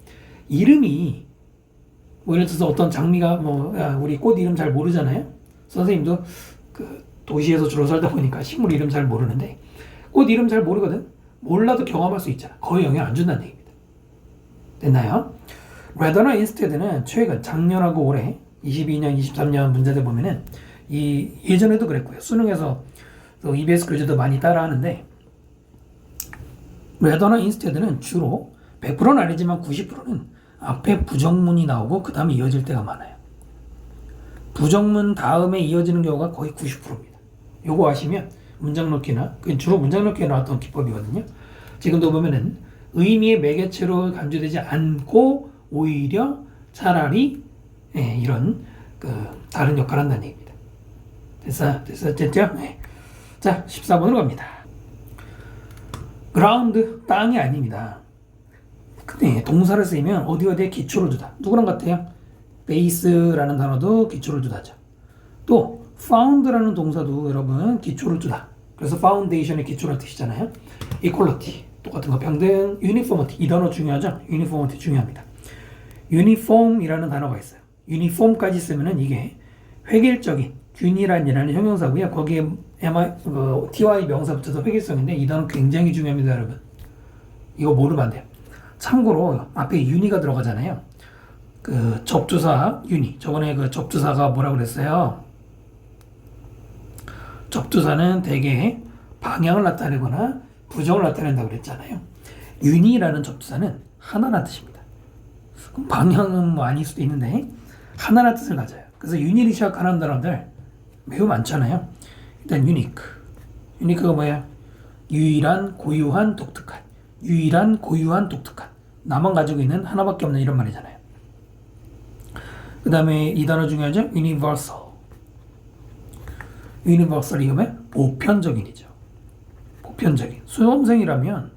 이름이 뭐 예를 들어서 어떤 장미가 우리 꽃 이름 잘 모르잖아요. 선생님도 그 도시에서 주로 살다 보니까 식물 이름 잘 모르는데 꽃 이름 잘 모르거든. 몰라도 경험할 수 있잖아. 거의 영향 안 준다는 얘기입니다. 됐나요? rather나 instead는 최근 작년하고 올해 22년, 23년 문제들 보면은 예전에도 그랬고요. 수능에서 또 EBS 퀴즈도 많이 따라하는데 rather나 instead는 주로 100%는 아니지만 90%는 앞에 부정문이 나오고 그 다음에 이어질 때가 많아요. 부정문 다음에 이어지는 경우가 거의 90%입니다. 요거 아시면 문장 넣기나 주로 문장 넣기에 나왔던 기법이거든요. 지금도 보면은 의미의 매개체로 간주되지 않고 오히려 차라리 이런 다른 역할을 한다는 얘기입니다. 됐죠? 네. 자, 14번으로 갑니다. ground, 땅이 아닙니다. 근데 동사를 쓰이면 어디에 기초를 두다. 누구랑 같아요? base라는 단어도 기초를 두다죠. 또 found라는 동사도 여러분 기초를 두다. 그래서 foundation의 기초라는 뜻이잖아요. equality, 똑같은 거 평등, uniformity, 이 단어 중요하죠? uniformity 중요합니다. uniform이라는 단어가 있어요. uniform까지 쓰면은 이게 획일적인, 균일한이라는 형용사고요. 거기에 ty 명사 붙여서 획일성인데 이 단어 굉장히 중요합니다, 여러분. 이거 모르면 안 돼요. 참고로 앞에 uni가 들어가잖아요. 그 접두사 uni. 저번에 그 접두사가 뭐라고 그랬어요? 접두사는 대개 방향을 나타내거나 부정을 나타낸다고 그랬잖아요. uni라는 접두사는 하나라는 뜻입니다. 그럼 방향은 뭐 아닐 수도 있는데 하나라는 뜻을 가져요. 그래서 uni를 시작하는 단어들 매우 많잖아요. 일단 unique. unique가 뭐야? 유일한, 고유한, 독특한. 유일한, 고유한, 독특한. 나만 가지고 있는 하나밖에 없는 이런 말이잖아요. 그 다음에 이 단어 중요하죠? universal. universal이 뭐야? 보편적인이죠. 보편적인. 수험생이라면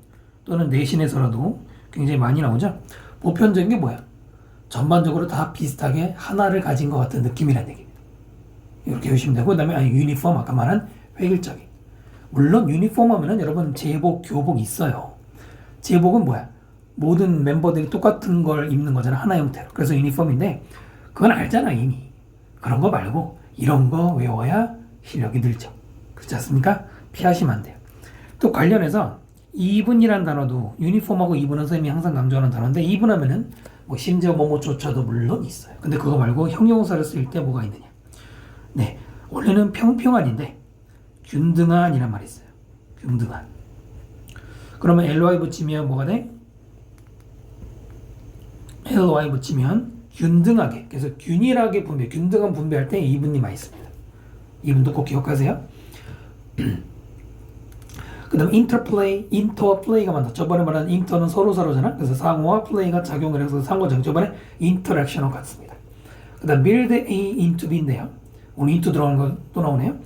또는 내신에서라도 굉장히 많이 나오죠. 보편적인 게 뭐야? 전반적으로 다 비슷하게 하나를 가진 것 같은 느낌이라는 얘기입니다. 이렇게 보시면 되고, 그 다음에 유니폼, 아까 말한 획일적인. 물론 유니폼 하면은 여러분 제복, 교복 있어요. 제복은 뭐야? 모든 멤버들이 똑같은 걸 입는 거잖아, 하나 형태로. 그래서 유니폼인데 그건 알잖아 이미. 그런 거 말고 이런 거 외워야 실력이 늘죠. 그렇지 않습니까? 피하시면 안 돼요. 또 관련해서 이분이란 단어도, 유니폼하고 이분은 선생님이 항상 강조하는 단어인데, 이분 하면은 뭐 심지어 뭐뭐조차도 물론 있어요. 근데 그거 말고 형용사를 쓸 때 뭐가 있느냐? 네, 원래는 평평한인데 균등한이란 말이 있어요. 균등한. 그러면 ly 붙이면 뭐가 돼? ly 붙이면 균등하게. 그래서 균일하게 분배, 균등한 분배할 때 이분이 많이 씁니다. 이분도 꼭 기억하세요. 그 다음 interplay, interplay가 많다. 저번에 말한 inter는 서로잖아. 그래서 상호와 play가 작용을 해서 상호작용. 저번에 interaction과 같습니다. 그 다음 build A into B인데요. 오늘 into 들어가는 거 또 나오네요.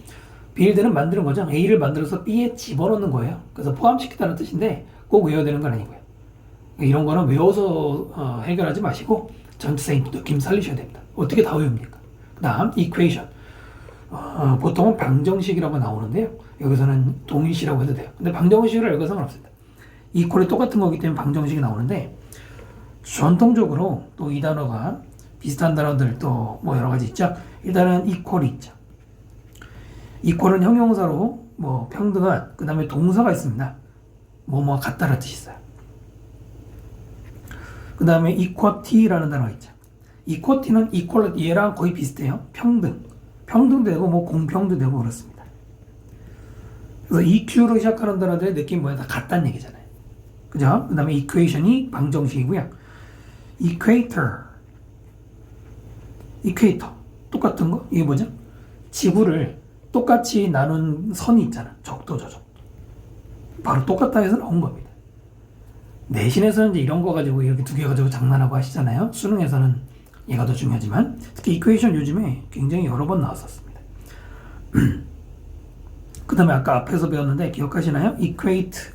build는 만드는 거죠. A를 만들어서 B에 집어넣는 거예요. 그래서 포함시키다는 뜻인데 꼭 외워야 되는 건 아니고요. 이런 거는 외워서 해결하지 마시고 전체적인 느낌 살리셔야 됩니다. 어떻게 다 외웁니까? 그 다음 equation. 보통은 방정식이라고 나오는데요. 여기서는 동일시라고 해도 돼요. 근데 방정식으로 읽어서 상관없습니다. 이퀄이 똑같은 거기 때문에 방정식이 나오는데, 전통적으로 또 이 단어가 비슷한 단어들 또 뭐 여러 가지 있죠. 일단은 equal이 있죠. equal은 형용사로 뭐 평등한, 그 다음에 동사가 있습니다. 뭐뭐 같다라는 뜻이 있어요. 그 다음에 equality라는 단어가 있죠. equality는 equality, 얘랑 거의 비슷해요. 평등도 되고 뭐 공평도 되고 그렇습니다. 그래서 EQ로 시작하는 단어들의 느낌이 뭐야? 다 같다는 얘기잖아요. 그죠? 그 다음에 equation이 방정식이고요. equator 똑같은 거? 이게 뭐죠? 지구를 똑같이 나눈 선이 있잖아. 적도죠, 적도. 바로 똑같다 해서 나온 겁니다. 내신에서는 이제 이런 거 가지고 이렇게 두 개 가지고 장난하고 하시잖아요. 수능에서는 얘가 더 중요하지만, 특히 equation 요즘에 굉장히 여러 번 나왔었습니다. 그 다음에 아까 앞에서 배웠는데 기억하시나요? equate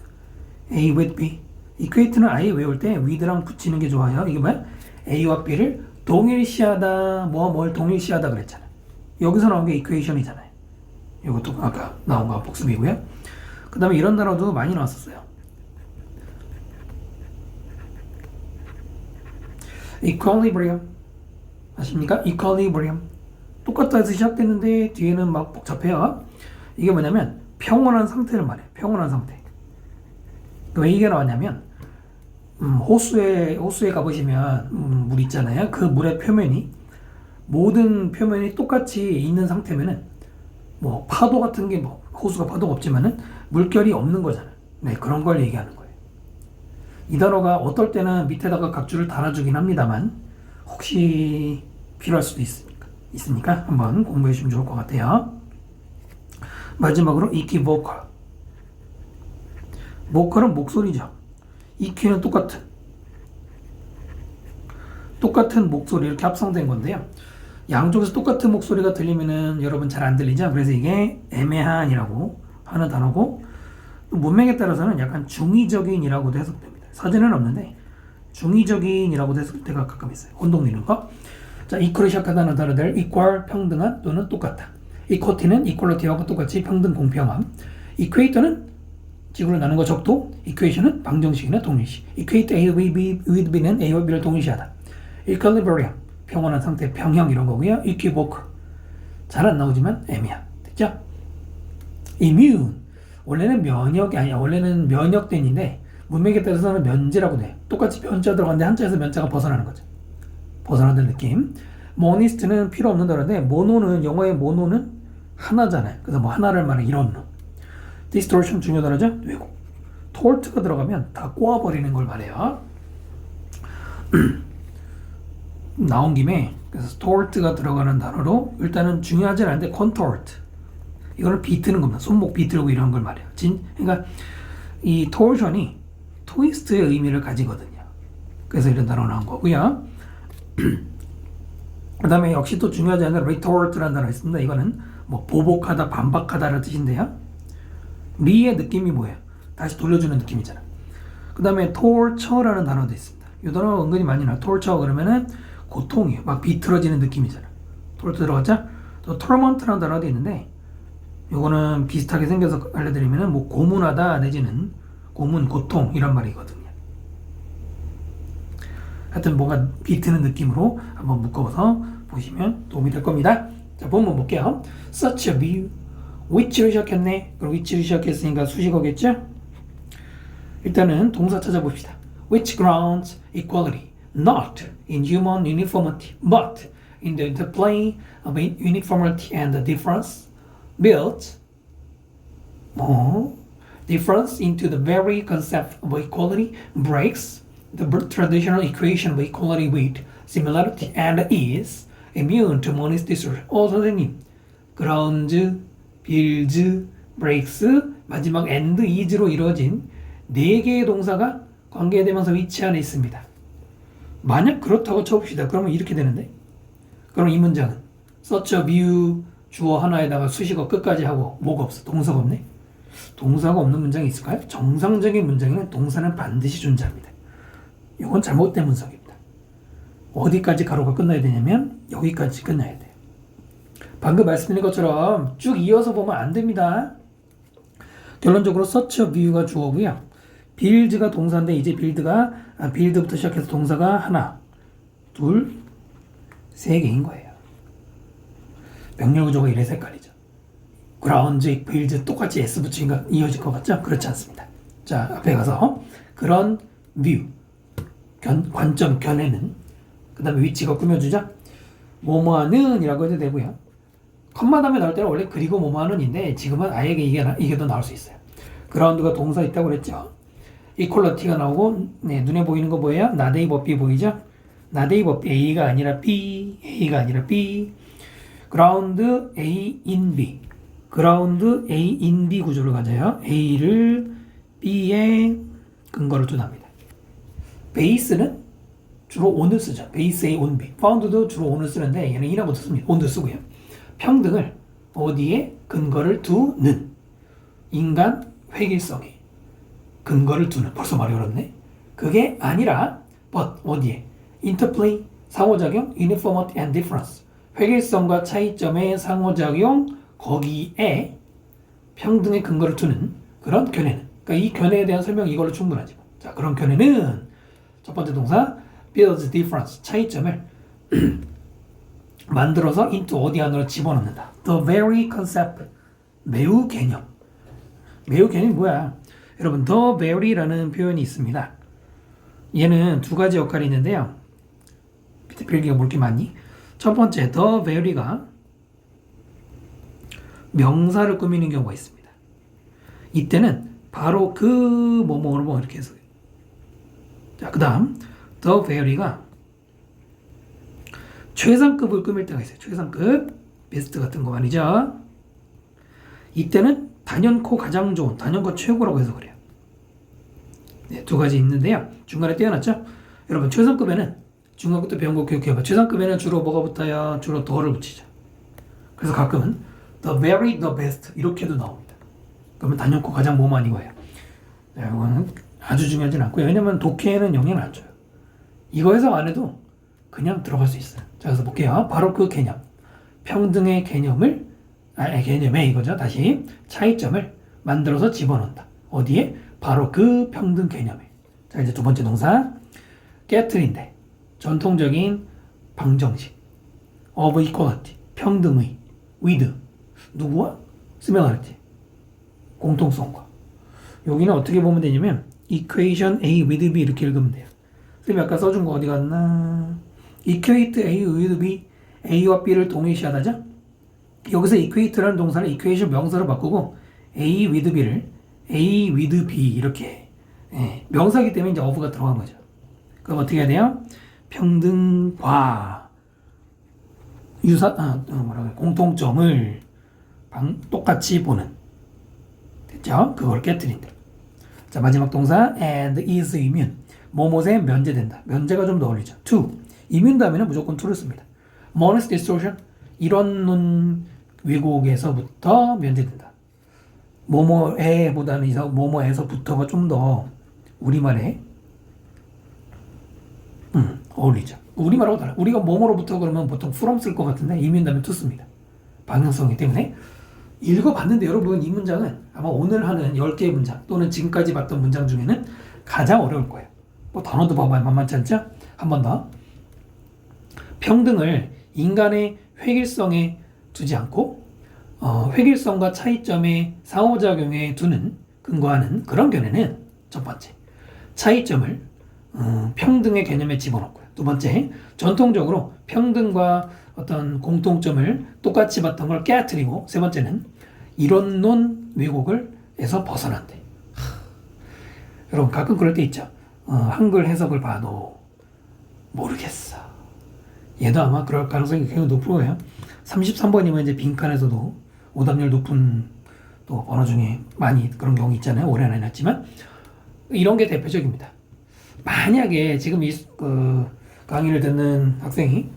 A with B. equate는 아예 외울 때 with랑 붙이는 게 좋아요. 이게 뭐야? A와 B를 동일시하다, 뭘 동일시하다 그랬잖아요. 여기서 나온 게 equation이잖아요. 이것도 아까 나온 거 복습이고요. 그 다음에 이런 단어도 많이 나왔었어요. equilibrium. 아십니까? equilibrium. 똑같다 해서 시작됐는데 뒤에는 막 복잡해요. 이게 뭐냐면 평온한 상태를 말해요. 평온한 상태. 왜 이게 나왔냐면 호수에 가보시면 물 있잖아요. 그 물의 표면이, 모든 표면이 똑같이 있는 상태면은 뭐 파도 같은 게, 뭐 호수가 파도가 없지만은 물결이 없는 거잖아요. 네, 그런 걸 얘기하는 거예요. 이 단어가 어떨 때는 밑에다가 각주를 달아주긴 합니다만, 혹시 필요할 수도 있으니까 한번 공부해 주시면 좋을 것 같아요. 마지막으로 equivocal. 보컬은 목소리죠. EQ는 똑같은 목소리, 이렇게 합성된 건데요. 양쪽에서 똑같은 목소리가 들리면은 여러분 잘 안 들리죠? 그래서 이게 애매한이라고 하는 단어고, 문맥에 따라서는 약간 중의적인이라고도 해석됩니다. 사전에는 없는데 중의적인이라고도 해석될 때가 가끔 있어요. 혼동되는 거. 자, equal이 시작하다는 단어들, equal, 평등한 또는 똑같다. equality는 equality하고 똑같이 평등, 공평함. equator는 지구를 나눈 거 적도, equation은 방정식이나 동일시. equate A with B는 A와 B를 동일시하다. equilibrium, 평온한 상태, 평형 이런 거고요. equivocal, 잘 안 나오지만 애매한. 됐죠? immune, 원래는 면역된인데 문맥에 따라서는 면제라고 돼요. 똑같이 면자 들어갔는데 한자에서 면자가 벗어나는 거죠. 벗어나는 느낌. monist는 필요 없는 단어인데, 모노는, 영어의 모노는 하나잖아요. 그래서 뭐 하나를 말해 이런 놈. distortion 중요 단어죠. 왜곡. tort가 들어가면 다 꼬아버리는 걸 말해요. 나온 김에 그래서 tort가 들어가는 단어로 일단은 중요하진 않은데 contort, 이거를 비트는 겁니다. 손목 비틀고 이런 걸 말해요. 그러니까 이 torsion이 트위스트의 의미를 가지거든요. 그래서 이런 단어 나온 거고요. 그 다음에 역시 또 중요하지 않은 retort라는 단어가 있습니다. 이거는 뭐 보복하다, 반박하다라는 뜻인데요. 리의 느낌이 뭐예요? 다시 돌려주는 느낌이잖아. 그 다음에 torture라는 단어도 있습니다. 이 단어 은근히 많이 나와요. torture 그러면은 고통이에요. 막 비틀어지는 느낌이잖아. torture 들어갔죠? 또 torment라는 단어도 있는데 요거는 비슷하게 생겨서 알려드리면은 뭐 고문하다 내지는 고문, 고통 이런 말이거든요. 하여튼 뭔가 비트는 느낌으로 한번 묶어서 보시면 도움이 될 겁니다. 자, 본문 볼게요. Such a view. which로 시작했네. 그럼 which로 시작했으니까 수식어겠죠? 일단은 동사 찾아봅시다. Which grounds equality, not in human uniformity, but in the interplay of uniformity and difference, built difference into the very concept of equality, breaks the traditional equation of equality with similarity, and is immune to monist distortion. 선생님, grounds, builds, breaks, 마지막 and is로 이루어진 4개의 동사가 관계대명사 위치 안에 있습니다. 만약 그렇다고 쳐봅시다. 그러면 이렇게 되는데, 그럼 이 문장은 such a view 주어 하나에다가 수식어 끝까지 하고 뭐가 없어? 동사가 없네? 동사가 없는 문장이 있을까요? 정상적인 문장에는 동사는 반드시 존재합니다. 이건 잘못된 문장입니다. 어디까지 가로가 끝나야 되냐면 여기까지 끝나야 돼요. 방금 말씀드린 것처럼 쭉 이어서 보면 안 됩니다. 결론적으로 such a view가 주어고요. build가 동사인데 이제 build부터 시작해서 동사가 하나, 둘, 3개인 거예요. 명령 구조가 이래서 헷갈리죠. grounds, build 똑같이 s 붙이니까 이어질 것 같죠? 그렇지 않습니다. 자, 앞에 가서 그런 view, 관점, 견해는 그 다음에 위치가 꾸며주자 뭐뭐하는 이라고 해도 되고요. 컴마 다음에 나올 때는 원래 그리고 뭐뭐하는인데 지금은 아예 이게 더 나올 수 있어요. 그라운드가 동사 있다고 그랬죠. 이퀄러티가 나오고 눈에 보이는 거 뭐예요? not A but B 보이죠? not A but B, A가 아니라 B, A가 아니라 B. 그라운드 A in B, 그라운드 A in B 구조를 가져요. A를 B에 근거를 둔합니다. 베이스는 주로 on을 쓰죠. 베이스 A on B. found도 주로 on을 쓰는데 얘는 in하고 씁니다. on도 쓰고요. 평등을 어디에 근거를 두는 인간 획일성에 근거를 두는. 벌써 말이 어렵네. 그게 아니라 but 어디에 interplay 상호작용 uniformity and difference 획일성과 차이점의 상호작용 거기에 평등의 근거를 두는 그런 견해는. 그러니까 이 견해에 대한 설명이 이걸로 충분하죠. 자, 그런 견해는 첫 번째 동사 builds difference 차이점을 만들어서 into 어디 안으로 집어넣는다. The very concept 매우 개념. 매우 개념이 뭐야? 여러분 the very라는 표현이 있습니다. 얘는 두 가지 역할이 있는데요. 밑에 필기가 뭘 이렇게 많니? 첫 번째 the very가 명사를 꾸미는 경우가 있습니다. 이때는 바로 그 뭐뭐 이렇게 해서 자, 그 다음 the very가 최상급을 꾸밀 때가 있어요. 최상급 베스트 같은 거 말이죠. 이때는 단연코 가장 좋은 단연코 최고라고 해서 그래요. 네, 두 가지 있는데요. 중간에 떼어놨죠. 여러분 최상급에는 중학교 때 배운 거 기억해봐. 최상급에는 주로 뭐가 붙어요? 주로 더를 붙이죠. 그래서 가끔은 the very the best 이렇게도 나옵니다. 그러면 단연코 가장 뭐만 이거예요. 네, 이거는 아주 중요하진 않고요. 왜냐면 독해에는 영향을 안 줘요. 이거 해석 안 해도 그냥 들어갈 수 있어요. 자, 그래서 볼게요. 바로 그 개념. 평등의 개념을 개념에 이거죠. 다시 차이점을 만들어서 집어넣는다. 어디에? 바로 그 평등 개념에. 자, 이제 두 번째 동사 깨트린데 전통적인 방정식 of equality 평등의 with 누구와? similarity 공통성과. 여기는 어떻게 보면 되냐면 equation A with B 이렇게 읽으면 돼요. 선생님이 아까 써준 거 어디 갔나? equate A with B A와 B를 동일시하다죠? 여기서 equate라는 동사를 equation 명사로 바꾸고 A with B를 A with B 이렇게 명사이기 때문에 이제 of가 들어간 거죠. 그럼 어떻게 해야 돼요? 평등과 공통점을 똑같이 보는. 됐죠? 그걸 깨트린다. 자, 마지막 동사 and is immune. 뭐뭐에 면제된다. 면제가 좀 더 어울리죠. to. immune 다음에는 무조건 to를 씁니다. monist distortion. 이런 왜곡에서부터 면제된다. 뭐뭐에보다는 뭐뭐에서부터가 좀 더 우리말에 어울리죠. 우리말하고 달라. 우리가 뭐뭐로부터 그러면 보통 from 쓸 것 같은데 이민 다음에 to 씁니다. 방향성이기 때문에 읽어봤는데 여러분 이 문장은 아마 오늘 하는 10개의 문장 또는 지금까지 봤던 문장 중에는 가장 어려울 거예요. 뭐 단어도 봐봐야 만만치 않죠? 한 번 더. 평등을 인간의 획일성에 두지 않고 획일성과 차이점의 상호작용에 두는 근거하는 그런 견해는 첫 번째, 차이점을 평등의 개념에 집어넣고요. 두 번째, 전통적으로 평등과 어떤 공통점을 똑같이 봤던 걸 깨트리고, 세 번째는 이론론 왜곡을에서 벗어난대. 여러분 가끔 그럴 때 있죠. 한글 해석을 봐도 모르겠어. 얘도 아마 그럴 가능성이 굉장히 높은 거예요. 33번이면 이제 빈칸에서도 오답률 높은 또 번호 중에 많이 그런 경우 있잖아요. 올해는 안 해놨지만 이런 게 대표적입니다. 만약에 지금 이 강의를 듣는 학생이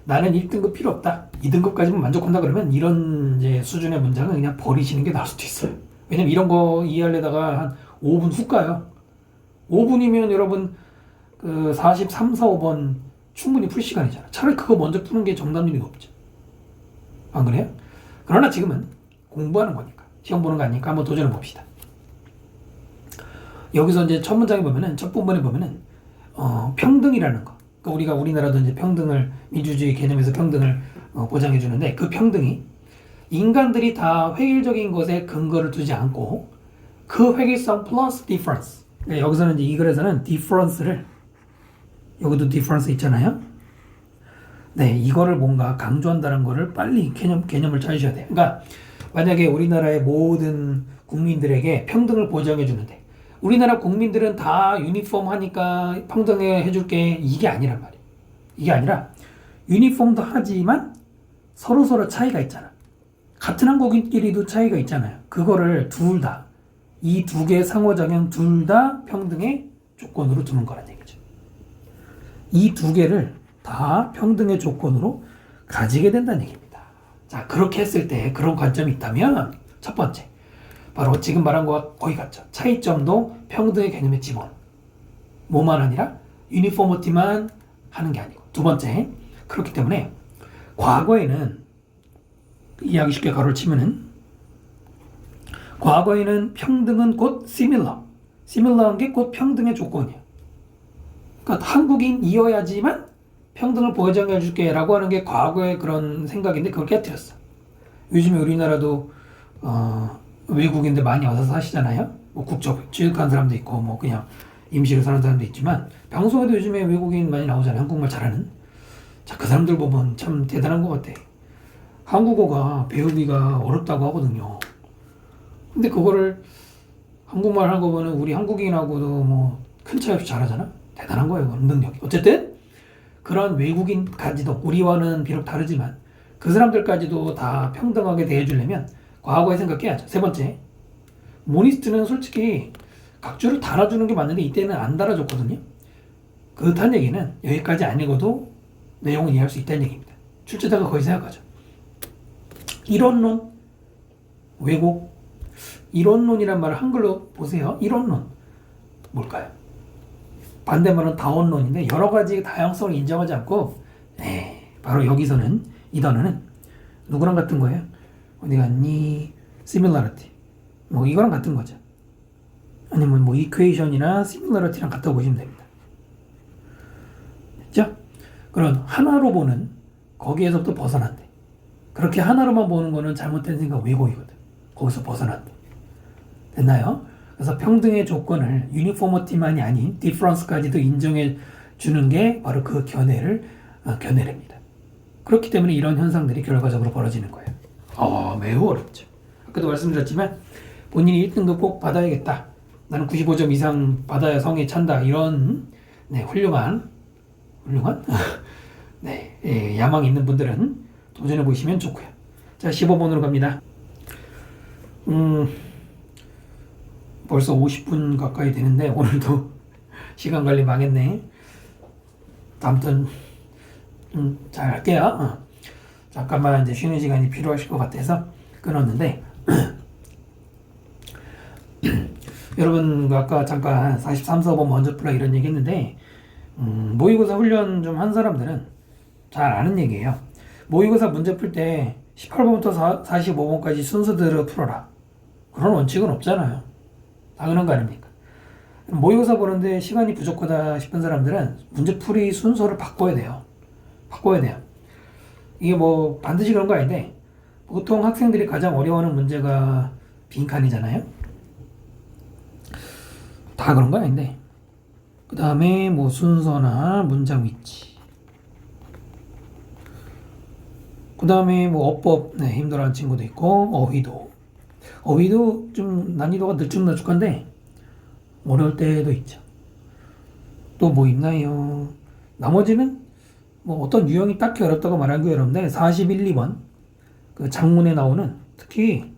나는 1등급 필요 없다, 2등급까지만 만족한다 그러면 이런 이제 수준의 문장은 그냥 버리시는 게 나을 수도 있어요. 왜냐면 이런 거 이해하려다가 한 5분 훅 가요. 5분이면 여러분 43, 4, 5번 충분히 풀 시간이잖아. 차라리 그거 먼저 푸는 게 정답률이 높죠. 안 그래요? 그러나 지금은 공부하는 거니까, 시험 보는 거 아니니까 한번 도전해 봅시다. 여기서 이제 첫 문장에 보면은, 첫 부분에 보면은 평등이라는 거. 그러니까 우리가 우리나라도 이제 평등을, 민주주의 개념에서 평등을 보장해 주는데, 그 평등이 인간들이 다 획일적인 것에 근거를 두지 않고 그 획일성 플러스 디퍼런스. 그러니까 여기서는 이제 이 글에서는 디퍼런스를, 여기도 디퍼런스 있잖아요. 네, 이거를 뭔가 강조한다는 거를 빨리 개념을 찾으셔야 돼요. 그러니까 만약에 우리나라의 모든 국민들에게 평등을 보장해 주는데 우리나라 국민들은 다 유니폼 하니까 평등해 줄게, 이게 아니란 말이에요. 이게 아니라 유니폼도 하지만 서로 차이가 있잖아. 같은 한국인끼리도 차이가 있잖아요. 그거를 둘 다, 이 두 개의 상호작용 둘 다 평등의 조건으로 두는 거란 얘기죠. 이 두 개를 다 평등의 조건으로 가지게 된다는 얘기입니다. 자, 그렇게 했을 때 그런 관점이 있다면 첫 번째, 바로 지금 말한 거와 거의 같죠. 차이점도 평등의 개념에 집어넣는, 뭐만 아니라 유니포머티만 하는 게 아니고. 두 번째, 그렇기 때문에 과거에는, 이야기 쉽게 가로를 치면은, 과거에는 평등은 곧 similar한 게 곧 평등의 조건이에요. 그러니까 한국인이어야지만 평등을 보장해 줄게 라고 하는 게 과거의 그런 생각인데, 그걸 깨뜨렸어. 요즘에 우리나라도 외국인들 많이 와서 사시잖아요. 뭐 국적 취득한 사람도 있고 뭐 그냥 임시로 사는 사람도 있지만, 방송에도 요즘에 외국인 많이 나오잖아요. 한국말 잘하는. 자, 그 사람들 보면 참 대단한 것 같아. 한국어가 배우기가 어렵다고 하거든요. 근데 그거를 한국말 하는 거 보면 우리 한국인하고도 뭐 큰 차이 없이 잘하잖아. 대단한 거예요, 그런 능력이. 어쨌든 그런 외국인까지도 우리와는 비록 다르지만 그 사람들까지도 다 평등하게 대해주려면 과거에 생각해야죠. 세 번째, 모니스트는 솔직히 각주를 달아주는 게 맞는데 이때는 안 달아줬거든요. 그렇다는 얘기는 여기까지 안 읽어도 내용을 이해할 수 있다는 얘기입니다. 출제자가 거의 생각하죠. 이론론, 왜곡. 이론론이란 말을 한글로 보세요. 이론론 뭘까요? 반대말은 다원론인데 여러 가지 다양성을 인정하지 않고, 바로 여기서는 이 단어는 누구랑 같은 거예요? 어디 갔니? similarity. 뭐 이거랑 같은 거죠. 아니면 뭐 equation이나 similarity랑 같다고 보시면 됩니다. 됐죠? 그런 하나로 보는, 거기에서부터 벗어난대. 그렇게 하나로만 보는 거는 잘못된 생각, 왜곡이거든. 거기서 벗어난대. 됐나요? 그래서 평등의 조건을 유니포머티만이 아닌 디퍼런스까지도 인정해 주는 게 바로 그 견해랍니다. 그렇기 때문에 이런 현상들이 결과적으로 벌어지는 거예요. 매우 어렵죠. 아까도 말씀드렸지만 본인이 1등급 꼭 받아야겠다, 나는 95점 이상 받아야 성에 찬다, 이런 훌륭한 야망 있는 분들은 도전해 보시면 좋고요. 자, 15번으로 갑니다. 벌써 50분 가까이 되는데 오늘도 시간 관리 망했네. 아무튼 잘 할게요. 잠깐만 이제 쉬는 시간이 필요하실 것 같아서 끊었는데 여러분 아까 잠깐 43서번 먼저 풀라 이런 얘기 했는데 모의고사 훈련 좀 한 사람들은 잘 아는 얘기예요. 모의고사 문제 풀 때 18번부터 45번까지 순서대로 풀어라. 그런 원칙은 없잖아요. 당연한 거 아닙니까? 모의고사 보는데 시간이 부족하다 싶은 사람들은 문제풀이 순서를 바꿔야 돼요. 바꿔야 돼요. 이게 뭐 반드시 그런 거 아닌데 보통 학생들이 가장 어려워하는 문제가 빈칸이잖아요. 다 그런 거 아닌데 그 다음에 뭐 순서나 문장 위치, 그 다음에 뭐 어법 힘들어하는 친구도 있고 어휘도 좀 난이도가 늘쭉날쭉한데 어려울 때도 있죠. 또 뭐 있나요? 나머지는 뭐 어떤 유형이 딱히 어렵다고 말하기 어려운데 41, 2번 그 장문에 나오는 특히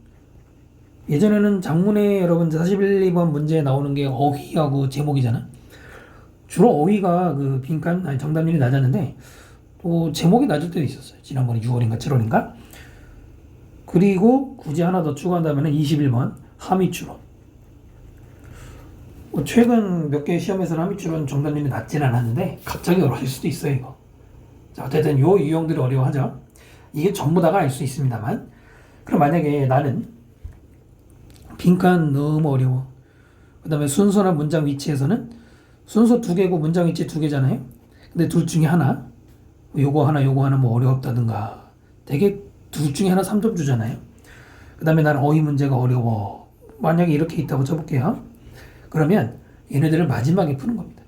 예전에는 장문에 여러분 41, 2번 문제에 나오는 게 어휘하고 제목이잖아. 주로 어휘가 그 빈칸 아니 정답률이 낮았는데 또 제목이 낮을 때도 있었어요. 지난번에 6월인가 7월인가. 그리고 굳이 하나 더 추가한다면 21번 함의추론. 뭐 최근 몇 개 시험에서는 함의추론 정답률이 낮지는 않았는데 갑자기 어려울 수도 있어요 이거. 자, 어쨌든 요 유형들이 어려워하죠. 이게 전부 다가 알 수 있습니다만 그럼 만약에 나는 빈칸 너무 어려워. 그 다음에 순서나 문장 위치에서는 순서 2개고 문장 위치 2개잖아요. 근데 둘 중에 하나 요거 하나 뭐 어려웠다든가 되게 둘 중에 하나 3점 주잖아요. 그 다음에 나는 어휘 문제가 어려워. 만약에 이렇게 있다고 쳐볼게요. 그러면 얘네들을 마지막에 푸는 겁니다.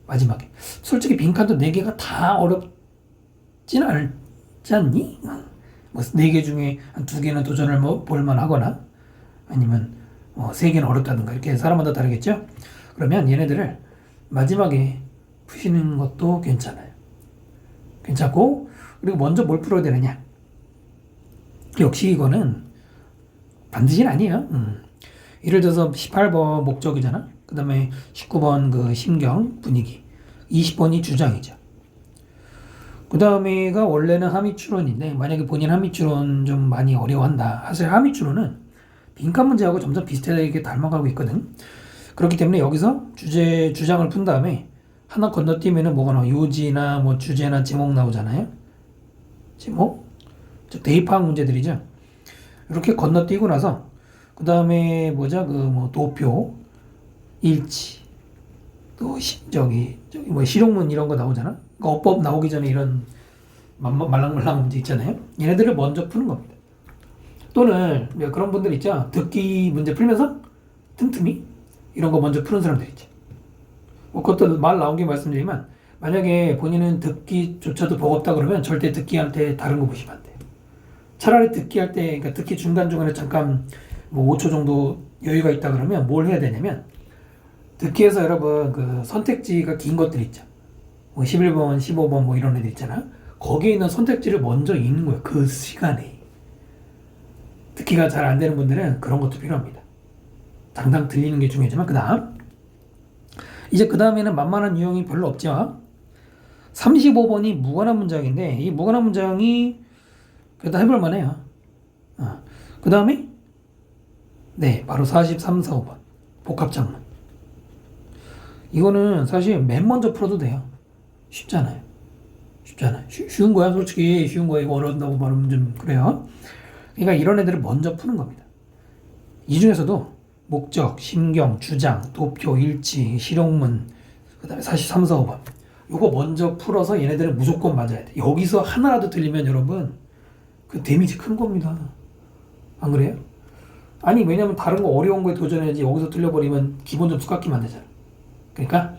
마지막에. 솔직히 빈칸도 4개가 다 어렵진 않지 않니? 뭐 4개 중에 한 2개는 도전을 뭐 볼만 하거나 아니면 3개는 어렵다든가 이렇게 사람마다 다르겠죠? 그러면 얘네들을 마지막에 푸시는 것도 괜찮아요. 괜찮고 그리고 먼저 뭘 풀어야 되느냐? 역시 이거는 반드시는 아니에요. 예를 들어서 18번 목적이잖아. 그 다음에 19번 그 심경 분위기, 20번이 주장이죠. 그 다음에가 원래는 함의추론인데 만약에 본인 함의추론 좀 많이 어려워한다. 사실 함의추론은 빈칸 문제하고 점점 비슷하게 닮아가고 있거든. 그렇기 때문에 여기서 주장을 푼 다음에 하나 건너뛰면은 뭐가 나와? 요지나 뭐 주제나 제목 나오잖아요. 제목? 대입학 문제들이죠. 이렇게 건너뛰고 나서 그 다음에 뭐죠? 그 뭐 도표, 일치, 또 저기 뭐 실용문 이런 거 나오잖아. 그러니까 어법 나오기 전에 이런 말랑말랑 문제 있잖아요. 얘네들을 먼저 푸는 겁니다. 또는 그런 분들 있죠. 듣기 문제 풀면서 틈틈이 이런 거 먼저 푸는 사람들 있죠. 뭐 그것도 말 나온 게 말씀드리면 만약에 본인은 듣기조차도 버겁다 그러면 절대 듣기 할 때 다른 거 보시면 안 돼요. 차라리 듣기 할 때, 그러니까 듣기 중간중간에 잠깐 뭐 5초 정도 여유가 있다 그러면 뭘 해야 되냐면 듣기에서 여러분 그 선택지가 긴 것들 있죠. 뭐 11번, 15번 뭐 이런 애들 있잖아. 거기에 있는 선택지를 먼저 읽는 거예요. 그 시간에. 듣기가 잘 안 되는 분들은 그런 것도 필요합니다. 당당 들리는 게 중요하지만 그 다음에는 만만한 유형이 별로 없죠. 35번이 무관한 문장인데 이 무관한 문장이 그래도 해볼 만해요. 그 다음에 바로 43, 45번 복합장문. 이거는 사실 맨 먼저 풀어도 돼요. 쉽잖아요. 쉬운 거야. 솔직히 쉬운 거야. 이거 어려운다고 말하면 좀 그래요. 그러니까 이런 애들을 먼저 푸는 겁니다. 이 중에서도 목적, 심경, 주장, 도표, 일치, 실용문, 그 다음에 43, 45번 요거 먼저 풀어서 얘네들은 무조건 맞아야 돼. 여기서 하나라도 틀리면 여러분 그 데미지 큰 겁니다. 안 그래요? 아니 왜냐면 다른 거 어려운 거에 도전해야지 여기서 틀려버리면 기본 점수 깎이면 안 되잖아. 그러니까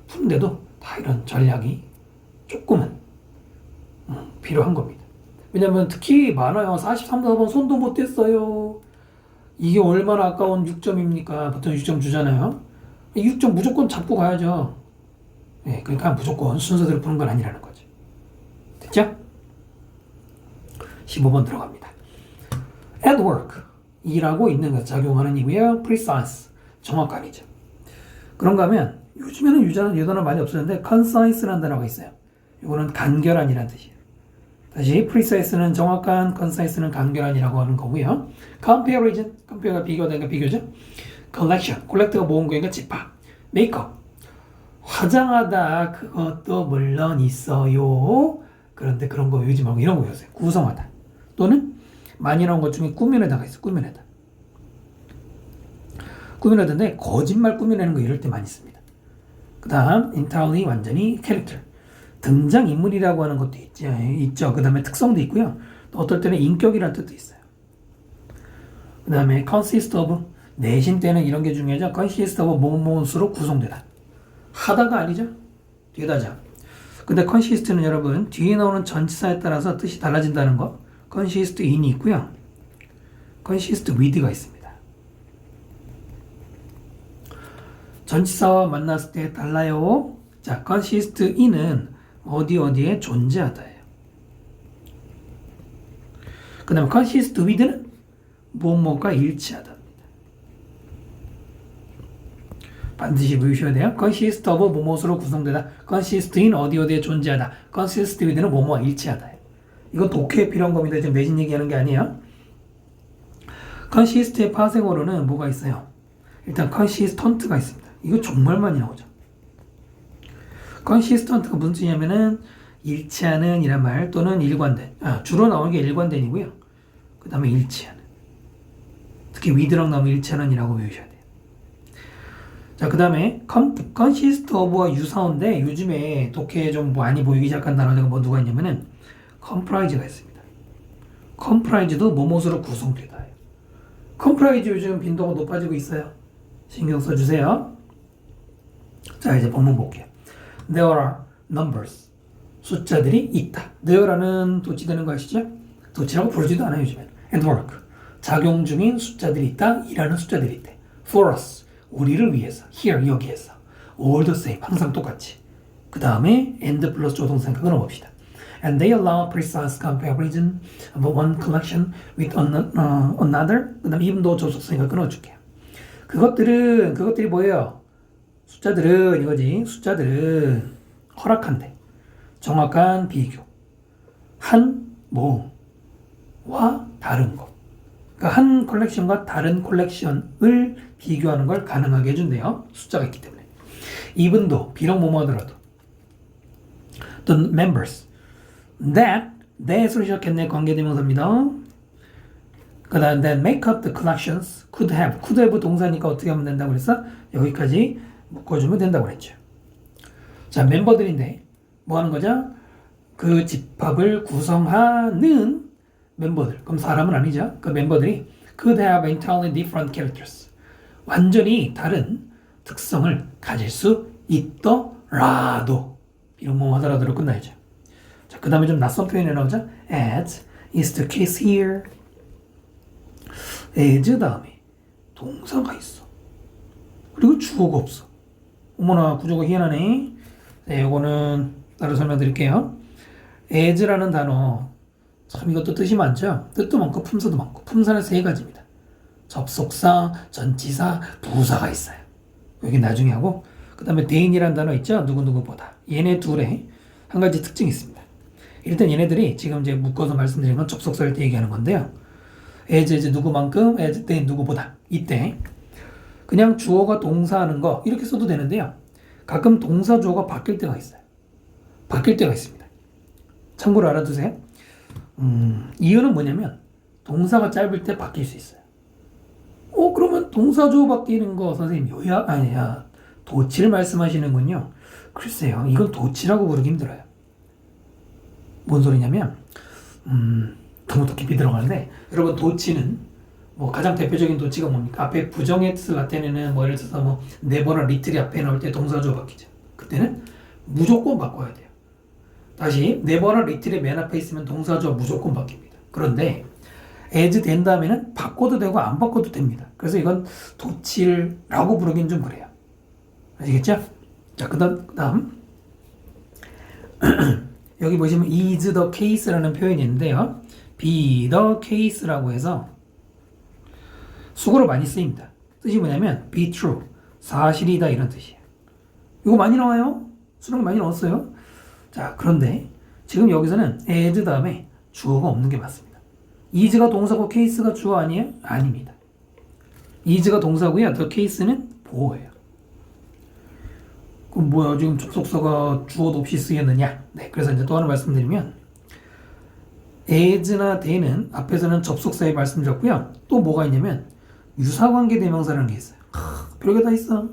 푸는데도 다 이런 전략이 조금은 필요한 겁니다. 왜냐면 특히 많아요. 43, 4번 손도 못 댔어요. 이게 얼마나 아까운 6점입니까? 보통 6점 주잖아요. 6점 무조건 잡고 가야죠. 그러니까 무조건 순서대로 푸는 건 아니라는 거죠. 됐죠? 15번 들어갑니다. at work 일하고 있는 것 작용하는 이고요. precise 정확한이죠. 그런가 하면 요즘에는 유단어 많이 없었는데 concise라는 단어가 있어요. 이거는 간결한이라는 뜻이에요. 다시 precise는 정확한, concise는 간결한이라고 하는 거고요. compare가 비교되니까 비교죠. collection, 콜렉트가 모은 거니까 집합. 메이크업, 화장하다 그것도 물론 있어요. 그런데 그런 거 외우지 말고 이런 거 외우세요. 구성하다. 또는 많이 나온 것 중에 꾸며내다가 있어. 꾸며내다. 꾸며내는데 거짓말 꾸며내는 거 이럴 때 많이 씁니다. 그 다음 entirely 완전히 캐릭터. 등장인물이라고 하는 것도 있죠. 그 다음에 특성도 있고요. 또 어떨 때는 인격이라는 뜻도 있어요. 그 다음에 consist of, 내신 때는 이런 게 중요하죠. consist of 뭐뭐수로 구성되다. 하다가 아니죠. 뒤에다 하자. 근데 consist는 여러분 뒤에 나오는 전치사에 따라서 뜻이 달라진다는 거. consist in이 있고요. consist with가 있습니다. 전치사와 만났을 때 달라요. 자, consist in은 어디에 존재하다예요. 그 다음에 consist with는 뭐뭐가 일치하다. 반드시 외우셔야 돼요. consist of 뭐뭐로 구성되다. consist in 어디에 존재하다. consist with는 뭐뭐와 일치하다. 이건 독해에 필요한 겁니다. 지금 내신 얘기하는 게 아니에요. consist의 파생어로는 뭐가 있어요? 일단 consistent가 있습니다. 이거 정말 많이 나오죠. consistent가 무슨 뜻이냐면은 일치하는 이란 말 또는 일관된. 주로 나오는 게 일관된이고요. 그 다음에 일치하는. 특히 with랑 나오면 일치하는이라고 외우셔야 돼요. 자, 그 다음에 consist of와 유사한데 요즘에 독해에 좀 많이 보이기 시작한 단어가 누가 있냐면은 comprise가 있습니다. comprise도 뭐뭐로 구성되다. comprise 요즘 빈도가 높아지고 있어요. 신경 써주세요. 자, 이제 본문 볼게요. There are numbers. 숫자들이 있다. There라는 도치되는 거 아시죠? 도치라고 부르지도 않아요, 요즘에는. And work. 작용 중인 숫자들이 있다. 일하는 숫자들이 있대. For us. 우리를 위해서. Here, 여기에서. All the same. 항상 똑같이. 그 다음에 and 플러스 조동사니까 끊어봅시다. And they allow precise comparison of one collection with another. 그 다음에 even though 조동사니까 끊어줄게요. 그것들이 뭐예요? 숫자들은 이거지. 숫자들은 허락한대. 정확한 비교. 한 뭐와 다른 것. 그러니까 한 컬렉션과 다른 컬렉션을 비교하는 걸 가능하게 해준대요. 숫자가 있기 때문에. even도 비록 뭐뭐하더라도. The members. that으로 시작했네. 관계대명사입니다. 그 다음 that make up the collections could have 동사니까 어떻게 하면 된다고 그랬어? 여기까지 묶어주면 된다고 그랬죠. 자, 멤버들인데 뭐 하는 거죠? 그 집합을 구성하는 멤버들. 그럼 사람은 아니죠. 그 멤버들이 could have entirely different characters. 완전히 다른 특성을 가질 수 있더라도. 이런 뭐 하더라도 끝나야죠. 자, 그 다음에 좀 낯선 표현이 나오죠. As is the case here. as 다음에 동사가 있어. 그리고 주어가 없어. 어머나, 구조가 희한하네. 네, 요거는 따로 설명드릴게요. as라는 단어, 참 이것도 뜻이 많죠. 뜻도 많고 품사도 많고. 품사는 세 가지입니다. 접속사, 전치사, 부사가 있어요. 여기 나중에 하고, 그 다음에 than이라는 단어 있죠. 누구누구보다. 얘네 둘에 한 가지 특징이 있습니다. 일단 얘네들이 지금 이제 묶어서 말씀드린 건 접속사일 때 얘기하는 건데요. as 누구만큼, as than 누구보다. 이때 그냥 주어가 동사하는 거 이렇게 써도 되는데요. 가끔 동사 주어가 바뀔 때가 있어요. 바뀔 때가 있습니다. 참고로 알아두세요. 이유는 뭐냐면 동사가 짧을 때 바뀔 수 있어요. 그러면 동사 주어 바뀌는 거 선생님 도치를 말씀하시는군요. 글쎄요, 이건 도치라고 부르기 힘들어요. 뭔 소리냐면 너무 더 깊이 들어가는데, 여러분 도치는 뭐 가장 대표적인 도치가 뭡니까? 앞에 부정의 뜻을 나타내는 뭐 예를 들어서 뭐 never나 little이 앞에 나올 때 동사 주어 바뀌죠. 그때는 무조건 바꿔야 돼요. 다시 never나 little이 맨 앞에 있으면 동사 주어 무조건 바뀝니다. 그런데 as 된 다음에는 바꿔도 되고 안 바꿔도 됩니다. 그래서 이건 도치라고 부르긴 좀 그래요. 아시겠죠? 자, 그 다음 여기 보시면 is the case라는 표현이 있는데요. be the case라고 해서 수고로 많이 쓰입니다. 뜻이 뭐냐면 be true, 사실이다 이런 뜻이에요. 이거 많이 나와요. 수능에 많이 나왔어요. 자, 그런데 지금 여기서는 as 다음에 주어가 없는 게 맞습니다. is가 동사고 case가 주어 아니에요? 아닙니다. is가 동사고요. the case는 보어예요. 그럼 뭐야? 지금 접속사가 주어도 없이 쓰였느냐? 네, 그래서 이제 또 하나 말씀드리면 as나 they는 앞에서는 접속사에 말씀드렸고요. 또 뭐가 있냐면 유사관계대명사라는 게 있어요. 별게 다 있어.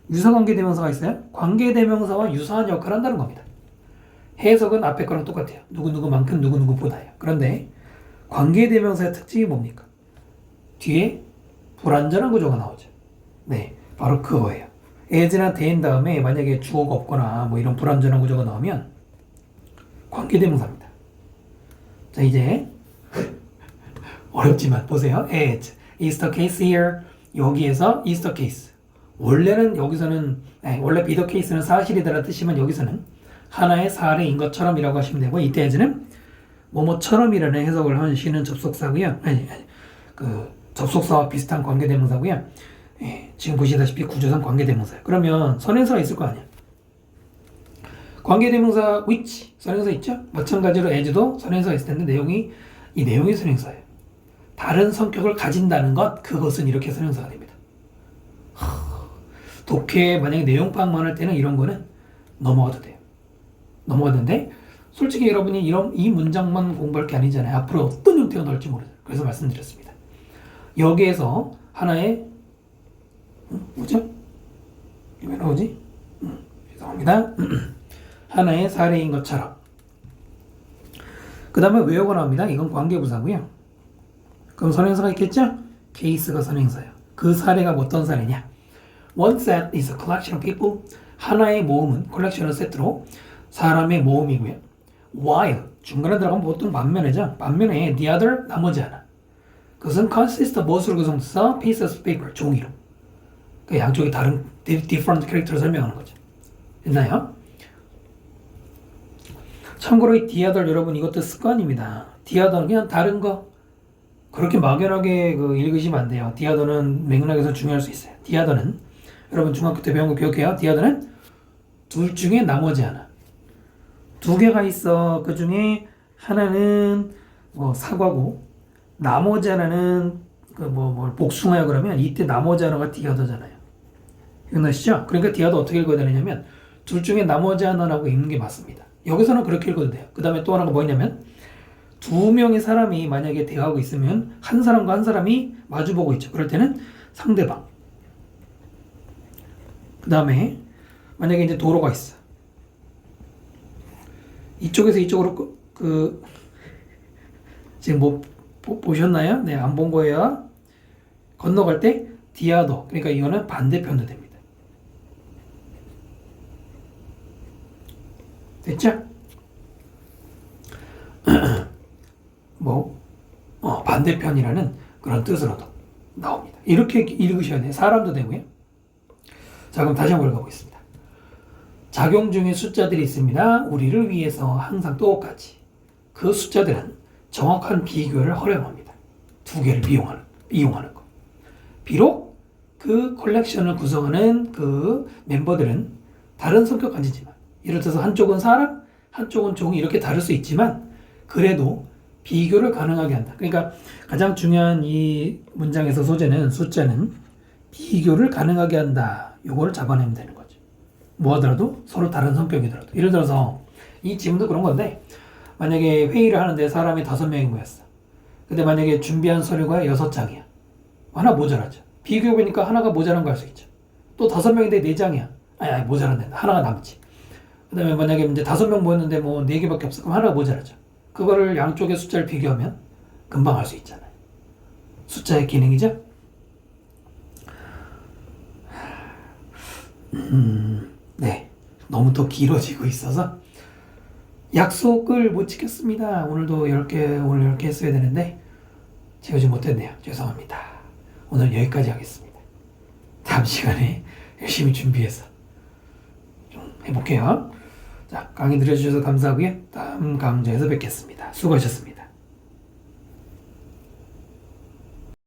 유사관계대명사가 있어요. 관계대명사와 유사한 역할을 한다는 겁니다. 해석은 앞에 거랑 똑같아요. 누구누구만큼 누구누구보다요. 그런데 관계대명사의 특징이 뭡니까? 뒤에 불완전한 구조가 나오죠. 네, 바로 그거예요. as나 they인 다음에 만약에 주어가 없거나 뭐 이런 불완전한 구조가 나오면 관계대명사입니다. 자, 이제 어렵지만 보세요. as is the case here. 여기에서 is the case. 원래는 여기서는 원래 be the case는 사실이다라는 뜻이면 여기서는 하나의 사례인 것처럼 이라고 하시면 되고, 이때 as는 뭐뭐처럼이라는 해석을 하시는 접속사고요. 그 접속사와 비슷한 관계대명사고요. 지금 보시다시피 구조상 관계대명사예요. 그러면 선행사가 있을 거 아니야. 관계대명사 which 선행사 있죠? 마찬가지로 as도 선행사가 있을 텐데 이 내용이 선행사예요. 다른 성격을 가진다는 것, 그것은 이렇게 선행사가 됩니다. 독해 만약에 내용 파악만 할 때는 이런 거는 넘어가도 돼요. 넘어가는데 솔직히 여러분이 이 문장만 공부할 게 아니잖아요. 앞으로 어떤 형태가 나올지 모르죠. 그래서 말씀드렸습니다. 여기에서 하나의 뭐죠? 이게 나오지? 죄송합니다. 하나의 사례인 것처럼. 그 다음에 where가 나옵니다. 이건 관계부사고요. 그럼 선행사가 있겠죠? case가 선행사예요. 그 사례가 어떤 사례냐? One set is a collection of people. 하나의 모음은 컬렉션을 세트로 사람의 모음이고요. While 중간에 들어가면 보통 반면이죠. 반면에 the other 나머지 하나. 그것은 consist of 무엇으로 구성돼서 pieces of paper 종이로. 그 양쪽이 다른 different 캐릭터를 설명하는 거죠. 됐나요? 참고로 이 the other 여러분 이것도 습관입니다. the other는 그냥 다른 거. 그렇게 막연하게 읽으시면 안 돼요. the other는 맥락에서 중요할 수 있어요. the other는 여러분 중학교 때 배운 거 기억해요? the other는 둘 중에 나머지 하나. 두 개가 있어. 그 중에 하나는 뭐 사과고 나머지 하나는 복숭아야. 그러면 이때 나머지 하나가 the other잖아요. 기억나시죠? 그러니까 the other 어떻게 읽어야 되느냐면 둘 중에 나머지 하나라고 읽는 게 맞습니다. 여기서는 그렇게 읽어도 돼요. 그 다음에 또 하나가 뭐냐면 두 명의 사람이 만약에 대화하고 있으면 한 사람과 한 사람이 마주보고 있죠. 그럴 때는 상대방. 그 다음에 만약에 이제 도로가 있어. 이쪽에서 이쪽으로 지금 뭐 보셨나요? 네, 안 본 거예요. 건너갈 때 the other. 그러니까 이거는 반대편도 됩니다. 됐죠? 반대편이라는 그런 뜻으로도 나옵니다. 이렇게 읽으셔야 돼요. 사람도 되고요. 자, 그럼 다시 한번 읽어보겠습니다. 작용 중에 숫자들이 있습니다. 우리를 위해서 항상 똑같이. 그 숫자들은 정확한 비교를 허용합니다. 두 개를 이용하는 거. 비록 그 컬렉션을 구성하는 그 멤버들은 다른 성격 가지지만, 예를 들어서 한쪽은 사람, 한쪽은 종이 이렇게 다를 수 있지만 그래도 비교를 가능하게 한다. 그러니까 가장 중요한 이 문장에서 소재는 숫자는 비교를 가능하게 한다. 요거를 잡아내면 되는 거죠. 뭐 하더라도 서로 다른 성격이더라도. 예를 들어서 이 지문도 그런 건데 만약에 회의를 하는데 사람이 5명이 모였어. 근데 만약에 준비한 서류가 6장이야. 하나 모자라죠. 비교해보니까 하나가 모자란 거 알 수 있죠. 또 5명인데 4장이야. 아니 모자란데 하나가 남지. 그 다음에 만약에 이제 5명 모였는데 뭐 4개밖에 없어. 그럼 하나가 모자라죠. 그거를 양쪽의 숫자를 비교하면 금방 알 수 있잖아요. 숫자의 기능이죠. 네. 너무 더 길어지고 있어서 약속을 못 지켰습니다. 오늘 10개 했어야 되는데 채우지 못했네요. 죄송합니다. 오늘 여기까지 하겠습니다. 다음 시간에 열심히 준비해서 좀 해볼게요. 자, 강의 들어주셔서 감사하고요. 다음 강좌에서 뵙겠습니다. 수고하셨습니다.